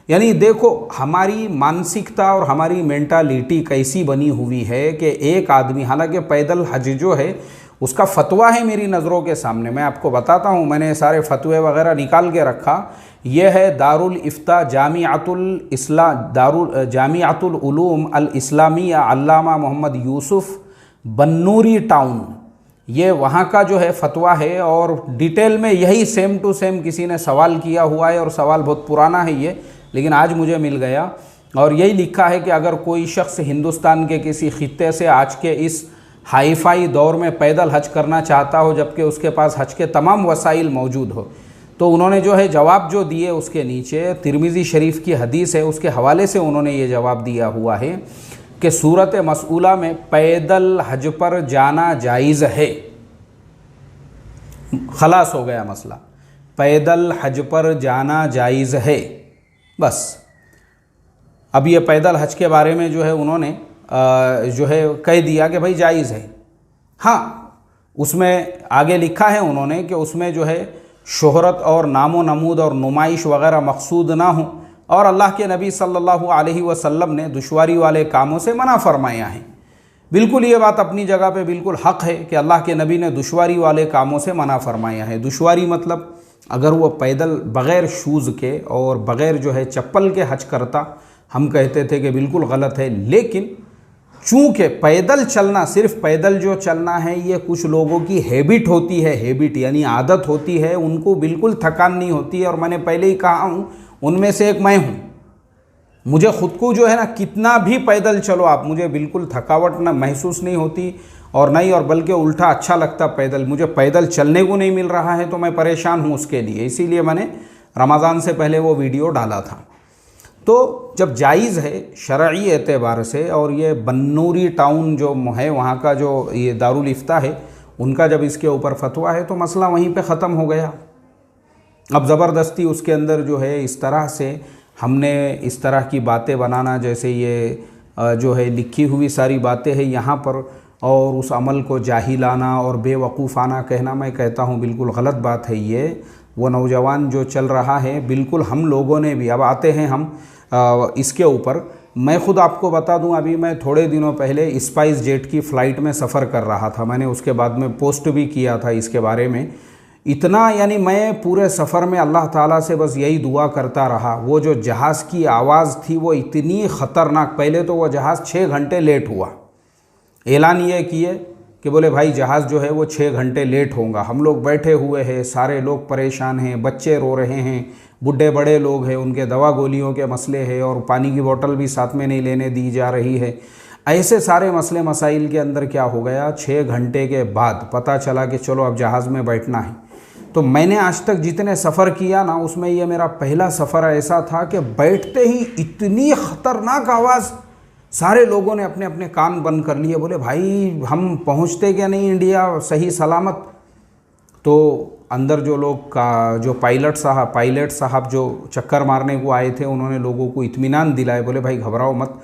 यानी देखो हमारी मानसिकता और हमारी मेंटालिटी कैसी बनी हुई है कि एक आदमी, हालांकि पैदल हज जो है उसका फतवा है मेरी नज़रों के सामने, मैं आपको बताता हूँ, मैंने सारे फतवे वगैरह निकाल के रखा। यह है दारुल इफ्ता जामियातुल उलूम अल इस्लामिया अल्लामा मोहम्मद यूसुफ बन्नूरी टाउन, ये वहाँ का जो है फतवा है, और डिटेल में यही सेम टू सेम किसी ने सवाल किया हुआ है, और सवाल बहुत पुराना है ये, लेकिन आज मुझे मिल गया। और यही लिखा है कि अगर कोई शख्स हिंदुस्तान के किसी खित्ते से आज के इस हाईफाई दौर में पैदल हज करना चाहता हो, जबकि उसके पास हज के तमाम वसाइल मौजूद हो, तो उन्होंने जो है जवाब जो दिए उसके नीचे तिरमिज़ी शरीफ की हदीस है, उसके हवाले से उन्होंने ये जवाब दिया हुआ है कि सूरत मसऊला में पैदल हज पर जाना जायज़ है। खलास हो गया मसला, पैदल हज पर जाना जायज़ है बस। अब ये पैदल हज के बारे में जो है उन्होंने जो है कह दिया कि भाई जायज़ है। हाँ, उसमें आगे लिखा है उन्होंने कि उसमें जो है शोहरत और नामो नमूद और नुमाइश वगैरह मकसूद ना हो, और अल्लाह के नबी सल्लल्लाहु अलैहि वसल्लम ने दुश्वारी वाले कामों से मना फरमाया है। बिल्कुल ये बात अपनी जगह पे बिल्कुल हक़ है कि अल्लाह के नबी ने दुश्वारी वाले कामों से मना फरमाया है। दुश्वारी मतलब अगर वो पैदल बग़ैर शूज़ के और बग़ैर जो है चप्पल के हज करता, हम कहते थे कि बिल्कुल गलत है। लेकिन चूँकि पैदल चलना, सिर्फ पैदल जो चलना है, ये कुछ लोगों की हैबिट होती है, हैबिट यानी आदत होती है, उनको बिल्कुल थकान नहीं होती है। और मैंने पहले ही कहा हूँ, उनमें से एक मैं हूँ। मुझे ख़ुद को जो है ना, कितना भी पैदल चलो आप, मुझे बिल्कुल थकावट ना महसूस नहीं होती, और नहीं, और बल्कि उल्टा अच्छा लगता पैदल। मुझे पैदल चलने को नहीं मिल रहा है तो मैं परेशान हूँ उसके लिए, इसीलिए मैंने रमज़ान से पहले वो वीडियो डाला था। तो जब जायज़ है शरई एतबार से, और ये बन्नूरी टाउन जो है वहाँ का जो ये दारुल इफ्ता है, उनका जब इसके ऊपर फतवा है तो मसला वहीं पे ख़त्म हो गया। अब ज़बरदस्ती उसके अंदर जो है इस तरह से हमने इस तरह की बातें बनाना, जैसे ये जो है लिखी हुई सारी बातें हैं यहाँ पर, और उस अमल को जाहिलाना और बेवकूफ़ाना कहना, मैं कहता हूँ बिल्कुल गलत बात है ये। वो नौजवान जो चल रहा है, बिल्कुल हम लोगों ने भी, अब आते हैं हम इसके ऊपर। मैं ख़ुद आपको बता दूं, अभी मैं थोड़े दिनों पहले स्पाइस जेट की फ़्लाइट में सफ़र कर रहा था। मैंने उसके बाद में पोस्ट भी किया था इसके बारे में। इतना यानी मैं पूरे सफ़र में अल्लाह ताला से बस यही दुआ करता रहा। वो जो जहाज़ की आवाज़ थी वो इतनी ख़तरनाक, पहले तो वो जहाज़ 6 घंटे लेट हुआ। ऐलान ये किए कि बोले भाई जहाज़ जो है वो 6 घंटे लेट होगा। हम लोग बैठे हुए हैं, सारे लोग परेशान हैं, बच्चे रो रहे हैं, बूढ़े बड़े लोग हैं, उनके दवा गोलियों के मसले हैं और पानी की बोतल भी साथ में नहीं लेने दी जा रही है। ऐसे सारे मसले मसाइल के अंदर क्या हो गया, 6 घंटे के बाद पता चला कि चलो अब जहाज़ में बैठना है। तो मैंने आज तक जितने सफ़र किया ना, उसमें ये मेरा पहला सफ़र ऐसा था कि बैठते ही इतनी ख़तरनाक आवाज़, सारे लोगों ने अपने अपने कान बंद कर लिए। बोले भाई हम पहुंचते क्या नहीं इंडिया सही सलामत। तो अंदर जो लोग का जो पायलट साहब जो चक्कर मारने को आए थे, उन्होंने लोगों को इत्मीनान दिलाए। बोले भाई घबराओ मत,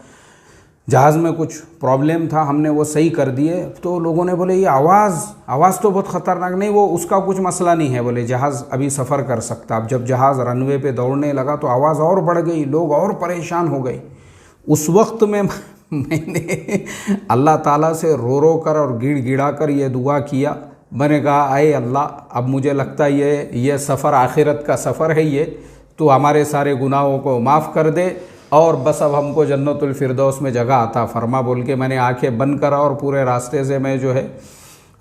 जहाज़ में कुछ प्रॉब्लम था, हमने वो सही कर दिए। तो लोगों ने बोले ये आवाज़ तो बहुत ख़तरनाक, नहीं वो उसका कुछ मसला नहीं है, बोले जहाज़ अभी सफ़र कर सकता। अब जब जहाज़ रनवे पे दौड़ने लगा तो आवाज़ और बढ़ गई, लोग और परेशान हो गए। उस वक्त में मैंने अल्लाह ताला से रो रो कर और गिड़गिड़ा कर ये दुआ किया। मैंने कहा आए अल्लाह, अब मुझे लगता है ये सफ़र आखिरत का सफ़र है, ये तो हमारे सारे गुनाहों को माफ़ कर दे और बस अब हमको जन्नतुल फिरदौस में जगह आता फरमा। बोल के मैंने आंखें बंद करा और पूरे रास्ते से मैं जो है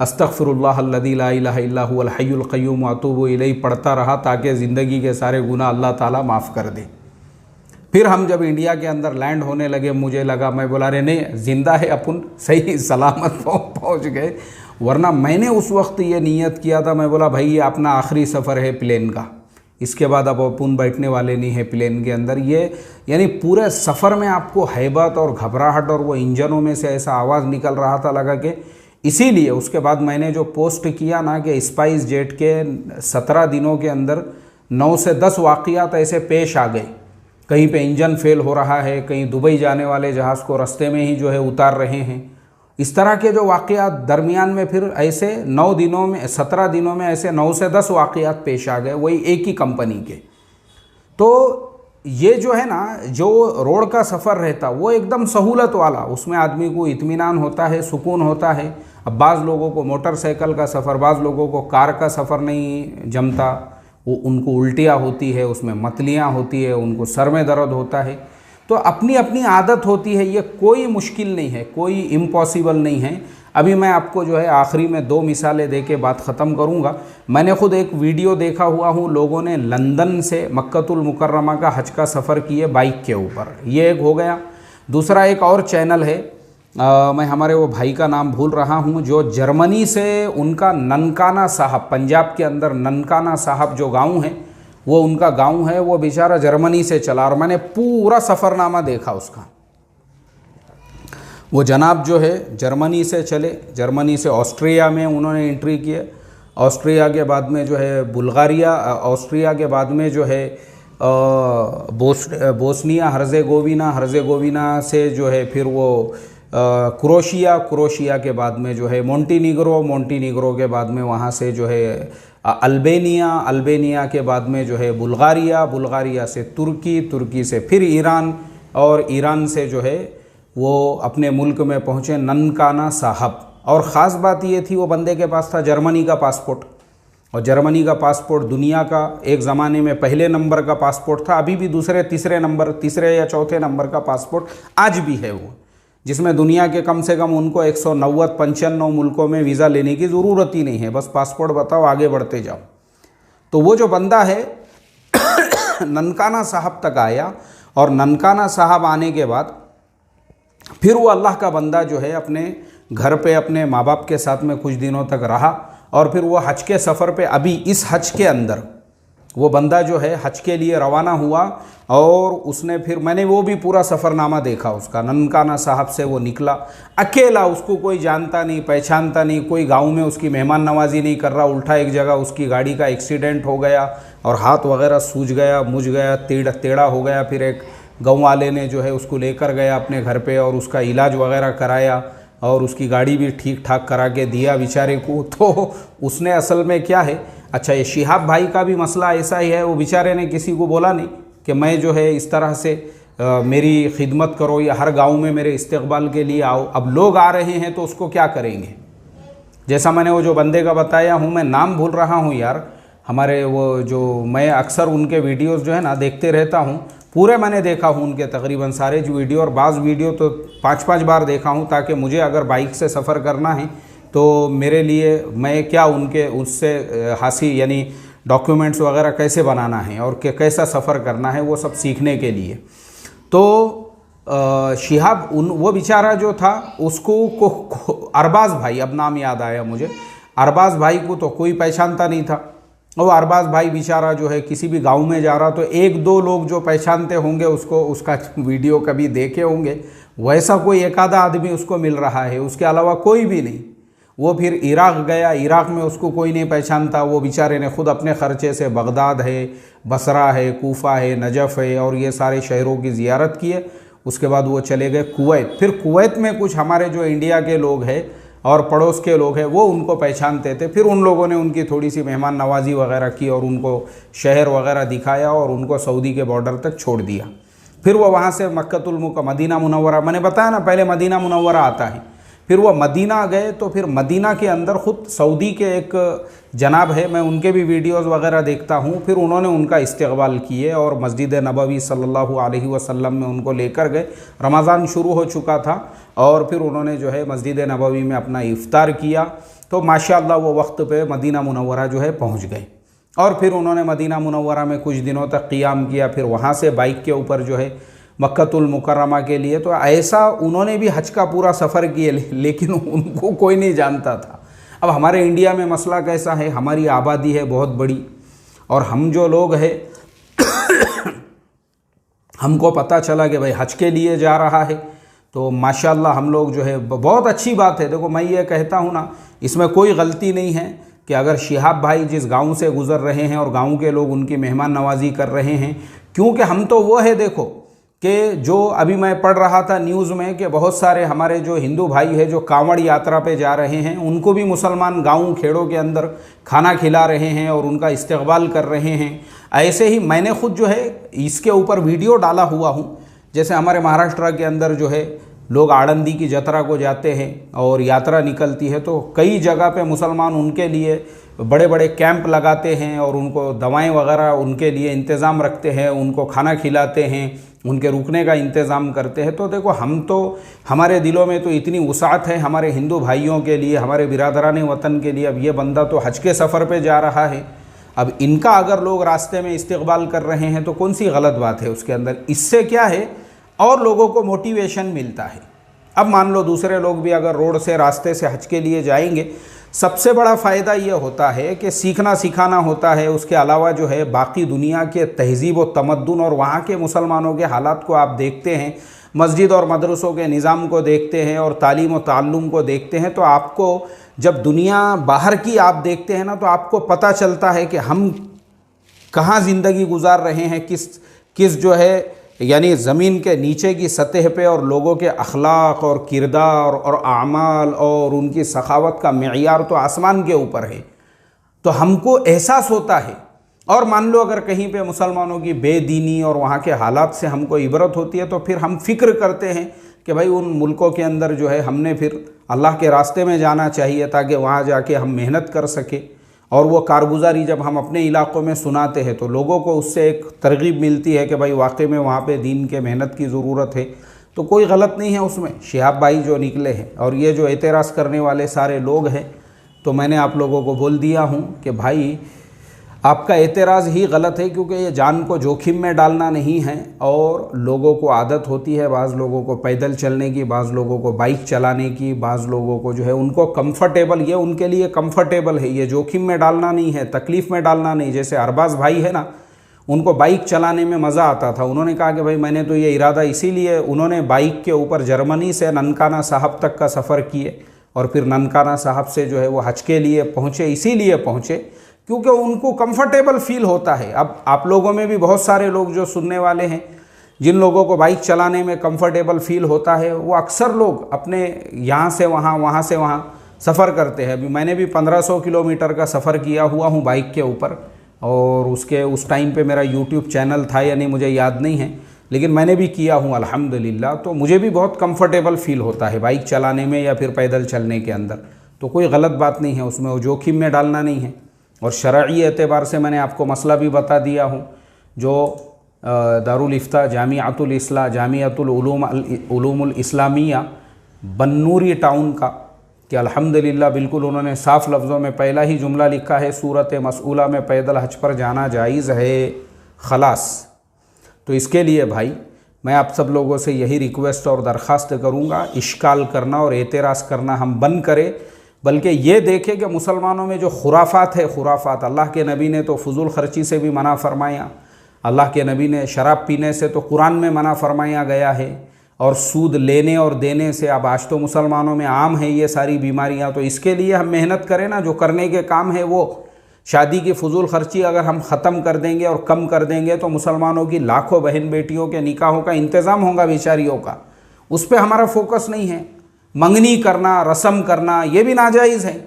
अस्तग़फिरुल्लाह अल्लज़ी ला इलाहा इल्ला हुवल हय्युल क़य्यूम व अतूबु इलैहि पढ़ता रहा, ताकि ज़िंदगी के सारे गुनाह अल्लाह ताला माफ़ कर दे। फिर हम जब इंडिया के अंदर लैंड होने लगे, मुझे लगा, मैं बोला अरे नहीं ज़िंदा है अपन, सही सलामत पहुँच गए। वरना मैंने उस वक्त ये नीयत किया था, मैं बोला भाई ये अपना आखिरी सफ़र है प्लेन का, इसके बाद अब अपन बैठने वाले नहीं है प्लेन के अंदर। ये यानी पूरे सफ़र में आपको हैबत और घबराहट और वो इंजनों में से ऐसा आवाज़ निकल रहा था, लगा कि इसीलिए उसके बाद मैंने जो पोस्ट किया ना कि स्पाइस जेट के 17 दिनों के अंदर 9 से 10 वाक़यात ऐसे पेश आ गए। कहीं पे इंजन फेल हो रहा है, कहीं दुबई जाने वाले जहाज़ को रास्ते में ही जो है उतार रहे हैं। इस तरह के जो वाक़यात दरमियान में फिर ऐसे 9 दिनों में 17 दिनों में ऐसे 9 से 10 वाक़यात पेश आ गए, वही एक ही कंपनी के। तो ये जो है ना, जो रोड का सफ़र रहता वो एकदम सहूलत वाला, उसमें आदमी को इत्मीनान होता है, सुकून होता है। अब बाज़ लोगों को मोटरसाइकिल का सफ़र, बाज़ लोगों को कार का सफ़र नहीं जमता, वो उनको उल्टियाँ होती है, उसमें मतलियाँ होती है, उनको सर में दर्द होता है। तो अपनी अपनी आदत होती है, ये कोई मुश्किल नहीं है, कोई इम्पॉसिबल नहीं है। अभी मैं आपको जो है आखिरी में 2 मिसालें दे के बात ख़त्म करूँगा। मैंने ख़ुद एक वीडियो देखा हुआ हूँ, लोगों ने लंदन से मक्कतुल मुकर्रमा का हज का सफ़र किए बाइक के ऊपर, ये एक हो गया। दूसरा एक और चैनल है, मैं हमारे वो भाई का नाम भूल रहा हूँ, जो जर्मनी से, उनका ननकाना साहब, पंजाब के अंदर ननकाना साहब जो गांव है, वो उनका गांव है, वो बेचारा जर्मनी से चला और मैंने पूरा सफ़रनामा देखा उसका। वो जनाब जो है जर्मनी से चले, जर्मनी से ऑस्ट्रिया में उन्होंने एंट्री किए, ऑस्ट्रिया के बाद में जो है बुल्गारिया, ऑस्ट्रिया के बाद में जो है बोस्निया हर्ज़ेगोविना से जो है फिर वो क्रोशिया के बाद में जो है मोंटीनीग्रो के बाद में वहाँ से जो है अल्बेनिया के बाद में जो है बुल्गारिया से तुर्की से फिर ईरान, और ईरान से जो है वो अपने मुल्क में पहुँचे ननकाना साहब। और ख़ास बात ये थी, वो बंदे के पास था जर्मनी का पासपोर्ट, और जर्मनी का पासपोर्ट दुनिया का एक ज़माने में पहले नंबर का पासपोर्ट था, अभी भी तीसरे या चौथे नंबर का पासपोर्ट आज भी है वो, जिसमें दुनिया के कम से कम उनको 190-95 मुल्कों में वीज़ा लेने की ज़रूरत ही नहीं है, बस पासपोर्ट बताओ आगे बढ़ते जाओ। तो वो जो बंदा है ननकाना साहब तक आया, और ननकाना साहब आने के बाद फिर वो अल्लाह का बंदा जो है अपने घर पे अपने माँ बाप के साथ में कुछ दिनों तक रहा, और फिर वो हज के सफ़र पे, अभी इस हज के अंदर वो बंदा जो है हज के लिए रवाना हुआ, और उसने फिर, मैंने वो भी पूरा सफ़रनामा देखा उसका, ननकाना साहब से वो निकला अकेला, उसको कोई जानता नहीं पहचानता नहीं, कोई गांव में उसकी मेहमान नवाजी नहीं कर रहा, उल्टा एक जगह उसकी गाड़ी का एक्सीडेंट हो गया और हाथ वगैरह सूज गया, मुझ गया, टेढ़ा हो गया। फिर एक गाँव वाले ने जो है उसको लेकर गया अपने घर पे और उसका इलाज वगैरह कराया। और उसकी गाड़ी भी ठीक ठाक करा के दिया बेचारे को। तो उसने असल में क्या है, अच्छा ये शिहाब भाई का भी मसला ऐसा ही है, वो बेचारे ने किसी को बोला नहीं कि मैं जो है इस तरह से मेरी खिदमत करो या हर गांव में मेरे इस्तकबाल के लिए आओ। अब लोग आ रहे हैं तो उसको क्या करेंगे। जैसा मैंने वो जो बंदे का बताया हूँ, मैं नाम भूल रहा हूँ यार, हमारे वो जो मैं अक्सर उनके वीडियोस जो है ना देखते रहता हूँ, पूरे मैंने देखा हूँ उनके तकरीबन सारे जो वीडियो, और बाज़ वीडियो तो 5-5 बार देखा हूँ, ताकि मुझे अगर बाइक से सफ़र करना है तो मेरे लिए मैं क्या उनके उससे हासिल यानी डॉक्यूमेंट्स वगैरह कैसे बनाना है और कैसा सफ़र करना है, वो सब सीखने के लिए। तो शिहाब वो बेचारा जो था उसको अरबाज़ भाई, अब नाम याद आया मुझे, अरबाज़ भाई को तो कोई पहचानता नहीं था। वो अरबाज़ भाई बेचारा जो है किसी भी गांव में जा रहा तो 1-2 लोग जो पहचानते होंगे उसको, उसका वीडियो कभी देखे होंगे, वैसा कोई एक आधा आदमी उसको मिल रहा है, उसके अलावा कोई भी नहीं। वो फिर इराक़ गया, इराक़ में उसको कोई नहीं पहचानता। वो बेचारे ने खुद अपने ख़र्चे से बगदाद है, बसरा है, कूफ़ा है, नजफ़ है और ये सारे शहरों की ज़ियारत की है। उसके बाद वो चले गए कुवैत। फिर कुवैत में कुछ हमारे जो इंडिया के लोग हैं और पड़ोस के लोग हैं वो उनको पहचानते थे। फिर उन लोगों ने उनकी थोड़ी सी मेहमान नवाजी वगैरह की और उनको शहर वगैरह दिखाया और उनको सऊदी के बॉर्डर तक छोड़ दिया। फिर वो वहाँ से मदीना मुनव्वरा, मैंने बताया ना पहले मदीना मुनव्वरा आता है, फिर वो मदीना गए। तो फिर मदीना के अंदर ख़ुद सऊदी के एक जनाब है, मैं उनके भी वीडियोज़ वगैरह देखता हूँ, फिर उन्होंने उनका इस्तकबाल किए और मस्जिद नबवी सल्लल्लाहु अलैहि वसल्लम में उनको लेकर गए। रमज़ान शुरू हो चुका था और फिर उन्होंने जो है मस्जिद नबवी में अपना इफ्तार किया। तो माशाअल्लाह वो वक्त पे मदीना मुनव्वरा जो है पहुँच गए और फिर उन्होंने मदीना मुनव्वरा में कुछ दिनों तक क़ियाम किया। फिर वहाँ से बाइक के ऊपर जो है मक्कतुल मुकर्रमा के लिए। तो ऐसा उन्होंने भी हज का पूरा सफ़र किए, लेकिन उनको कोई नहीं जानता था। अब हमारे इंडिया में मसला कैसा है, हमारी आबादी है बहुत बड़ी और हम जो लोग हैं हमको पता चला कि भाई हज के लिए जा रहा है तो माशाअल्लाह हम लोग जो है, बहुत अच्छी बात है। देखो मैं ये कहता हूँ ना, इसमें कोई गलती नहीं है कि अगर शिहाब भाई जिस गांव से गुज़र रहे हैं और गांव के लोग उनकी मेहमान नवाजी कर रहे हैं, क्योंकि हम तो वो है देखो कि जो अभी मैं पढ़ रहा था न्यूज़ में कि बहुत सारे हमारे जो हिंदू भाई हैं जो कांवड़ यात्रा पे जा रहे हैं, उनको भी मुसलमान गाँव खेड़ों के अंदर खाना खिला रहे हैं और उनका इस्तकबाल कर रहे हैं। ऐसे ही मैंने खुद जो है इसके ऊपर वीडियो डाला हुआ हूँ। जैसे हमारे महाराष्ट्र के अंदर जो है लोग आड़ंदी की जत्रा को जाते हैं और यात्रा निकलती है, तो कई जगह पे मुसलमान उनके लिए बड़े बड़े कैंप लगाते हैं और उनको दवाएं वगैरह उनके लिए इंतज़ाम रखते हैं, उनको खाना खिलाते हैं, उनके रुकने का इंतज़ाम करते हैं। तो देखो हम तो, हमारे दिलों में तो इतनी वसाअत है हमारे हिंदू भाइयों के लिए, हमारे बिरादरान वतन के लिए। अब ये बंदा तो हज के सफ़र पे जा रहा है, अब इनका अगर लोग रास्ते में इस्तकबाल कर रहे हैं तो कौन सी गलत बात है उसके अंदर। इससे क्या है और लोगों को मोटिवेशन मिलता है। अब मान लो दूसरे लोग भी अगर रोड से रास्ते से हज के लिए जाएंगे, सबसे बड़ा फ़ायदा ये होता है कि सीखना सिखाना होता है। उसके अलावा जो है बाकी दुनिया के तहज़ीब व तमद्दुन और वहाँ के मुसलमानों के हालात को आप देखते हैं, मस्जिद और मदरसों के निज़ाम को देखते हैं और तालीम व ताल्लुम को देखते हैं, तो आपको जब दुनिया बाहर की आप देखते हैं ना, तो आपको पता चलता है कि हम कहाँ ज़िंदगी गुजार रहे हैं, किस जो है यानी ज़मीन के नीचे की सतह पे, और लोगों के अखलाक और किरदार और आमाल और उनकी सखावत का मेयार तो आसमान के ऊपर है। तो हमको एहसास होता है। और मान लो अगर कहीं पे मुसलमानों की बेदीनी और वहाँ के हालात से हमको इबरत होती है, तो फिर हम फ़िक्र करते हैं कि भाई उन मुल्कों के अंदर जो है हमने फिर अल्लाह के रास्ते में जाना चाहिए, ताकि वहाँ जाके हम मेहनत कर सके। और वो कारगुजारी जब हम अपने इलाक़ों में सुनाते हैं तो लोगों को उससे एक तरगीब मिलती है कि भाई वाकई में वहाँ पे दीन के मेहनत की ज़रूरत है। तो कोई गलत नहीं है उसमें। शिहाब भाई जो निकले हैं और ये जो एतराज़ करने वाले सारे लोग हैं, तो मैंने आप लोगों को बोल दिया हूँ कि भाई आपका एतराज़ ही गलत है, क्योंकि ये जान को जोखिम में डालना नहीं है। और लोगों को आदत होती है, बाज़ लोगों को पैदल चलने की, बाज़ लोगों को बाइक चलाने की, बाज़ लोगों को जो है उनको कंफर्टेबल, ये उनके लिए कंफर्टेबल है, ये जोखिम में डालना नहीं है, तकलीफ़ में डालना नहीं। जैसे अरबाज़ भाई है ना, उनको बाइक चलाने में मज़ा आता था। उन्होंने कहा कि भाई मैंने तो ये इरादा, इसीलिए उन्होंने बाइक के ऊपर जर्मनी से ननकाना साहब तक का सफ़र किए और फिर ननकाना साहब से जो है वो हज के लिए पहुँचे। इसीलिए पहुँचे क्योंकि उनको कंफर्टेबल फील होता है। अब आप लोगों में भी बहुत सारे लोग जो सुनने वाले हैं जिन लोगों को बाइक चलाने में कंफर्टेबल फील होता है वो अक्सर लोग अपने यहाँ से वहाँ से वहाँ सफ़र करते हैं। अभी मैंने भी 1500 किलोमीटर का सफ़र किया हुआ हूँ बाइक के ऊपर, और उस टाइम पे मेरा यूट्यूब चैनल था या नहीं मुझे याद नहीं है, लेकिन मैंने भी किया हूँ अल्हम्दुलिल्लाह। तो मुझे भी बहुत कंफर्टेबल फील होता है बाइक चलाने में या फिर पैदल चलने के अंदर। तो कोई गलत बात नहीं है उसमें, वो जोखिम में डालना नहीं है। और शरई एतबार से मैंने आपको मसला भी बता दिया हूँ, जो दारुल इफ्ता जामियातुल उलूमुल इस्लामिया बन्नूरी टाउन का, कि अल्हम्दुलिल्लाह बिल्कुल उन्होंने साफ़ लफ्ज़ों में पहला ही जुमला लिखा है, सूरत मसऊला में पैदल हज पर जाना जायज़ है, खलास। तो इसके लिए भाई मैं आप सब लोगों से यही रिक्वेस्ट और दरख्वास्त करूँगा, इश्काल करना और एतराज़ करना हम बंद करें, बल्कि ये देखें कि मुसलमानों में जो खुराफात है, खुराफात, अल्लाह के नबी ने तो फजूल खर्ची से भी मना फरमाया, अल्लाह के नबी ने शराब पीने से तो कुरान में मना फरमाया गया है, और सूद लेने और देने से अब आज तो मुसलमानों में आम है ये सारी बीमारियां। तो इसके लिए हम मेहनत करें ना, जो करने के काम है वो शादी की फजूल खर्ची अगर हम ख़त्म कर देंगे और कम कर देंगे तो मुसलमानों की लाखों बहन बेटियों के निकाहों का इंतज़ाम होगा बेचारियों का। उस पर हमारा फोकस नहीं है। मंगनी करना, रस्म करना ये भी नाजायज़ है,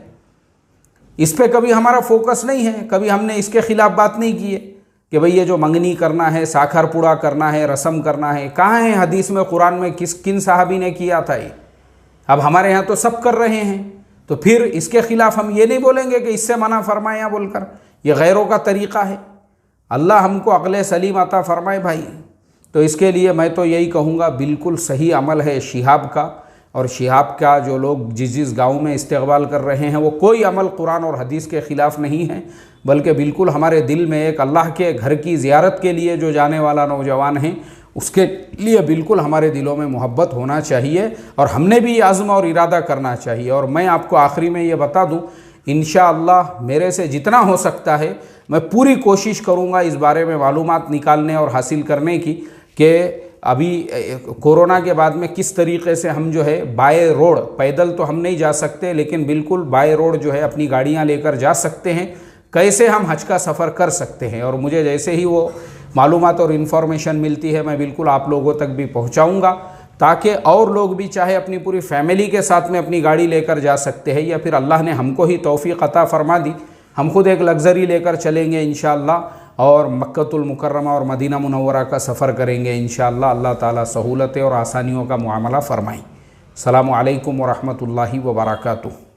इस पर कभी हमारा फोकस नहीं है, कभी हमने इसके ख़िलाफ़ बात नहीं की है कि भाई ये जो मंगनी करना है, साखर पुड़ा करना है, रस्म करना है, कहाँ है हदीस में, कुरान में किन साहबी ने किया था ये? अब हमारे यहाँ तो सब कर रहे हैं, तो फिर इसके ख़िलाफ़ हम ये नहीं बोलेंगे कि इससे मना फरमाया बोलकर। ये गैरों का तरीक़ा है। अल्लाह हमको अक़ल सलीम अता फ़रमाए भाई। तो इसके लिए मैं तो यही कहूँगा, बिल्कुल सही अमल है शिहाब का, और शिहाब का जो लोग जिस गाँव में इस्तेक़बाल कर रहे हैं वो कोई अमल कुरान और हदीस के ख़िलाफ़ नहीं है, बल्कि बिल्कुल हमारे दिल में एक अल्लाह के घर की ज़ियारत के लिए जो जाने वाला नौजवान है उसके लिए बिल्कुल हमारे दिलों में मोहब्बत होना चाहिए, और हमने भी आज़म और इरादा करना चाहिए। और मैं आपको आखिरी में ये बता दूं, इंशाअल्लाह मेरे से जितना हो सकता है मैं पूरी कोशिश करूँगा इस बारे में मालूमात निकालने और हासिल करने की, कि अभी कोरोना के बाद में किस तरीक़े से हम जो है बाय रोड, पैदल तो हम नहीं जा सकते, लेकिन बिल्कुल बाय रोड जो है अपनी गाड़ियाँ लेकर जा सकते हैं, कैसे हम हज का सफ़र कर सकते हैं। और मुझे जैसे ही वो मालूमात और इन्फॉर्मेशन मिलती है मैं बिल्कुल आप लोगों तक भी पहुंचाऊंगा, ताकि और लोग भी चाहे अपनी पूरी फैमिली के साथ में अपनी गाड़ी लेकर जा सकते हैं, या फिर अल्लाह ने हमको ही तौफ़ीक़ अता फ़रमा दी, हम खुद एक लग्ज़री लेकर चलेंगे इंशाअल्लाह, और मक्कतुल मुकर्रमा और मदीना मुनव्वरा का सफ़र करेंगे इंशाअल्लाह। अल्लाह ताला सहूलतें और आसानियों का मुआमला फ़रमाएँ। अस्सलामु अलैकुम व रहमतुल्लाहि व बरकातुहू।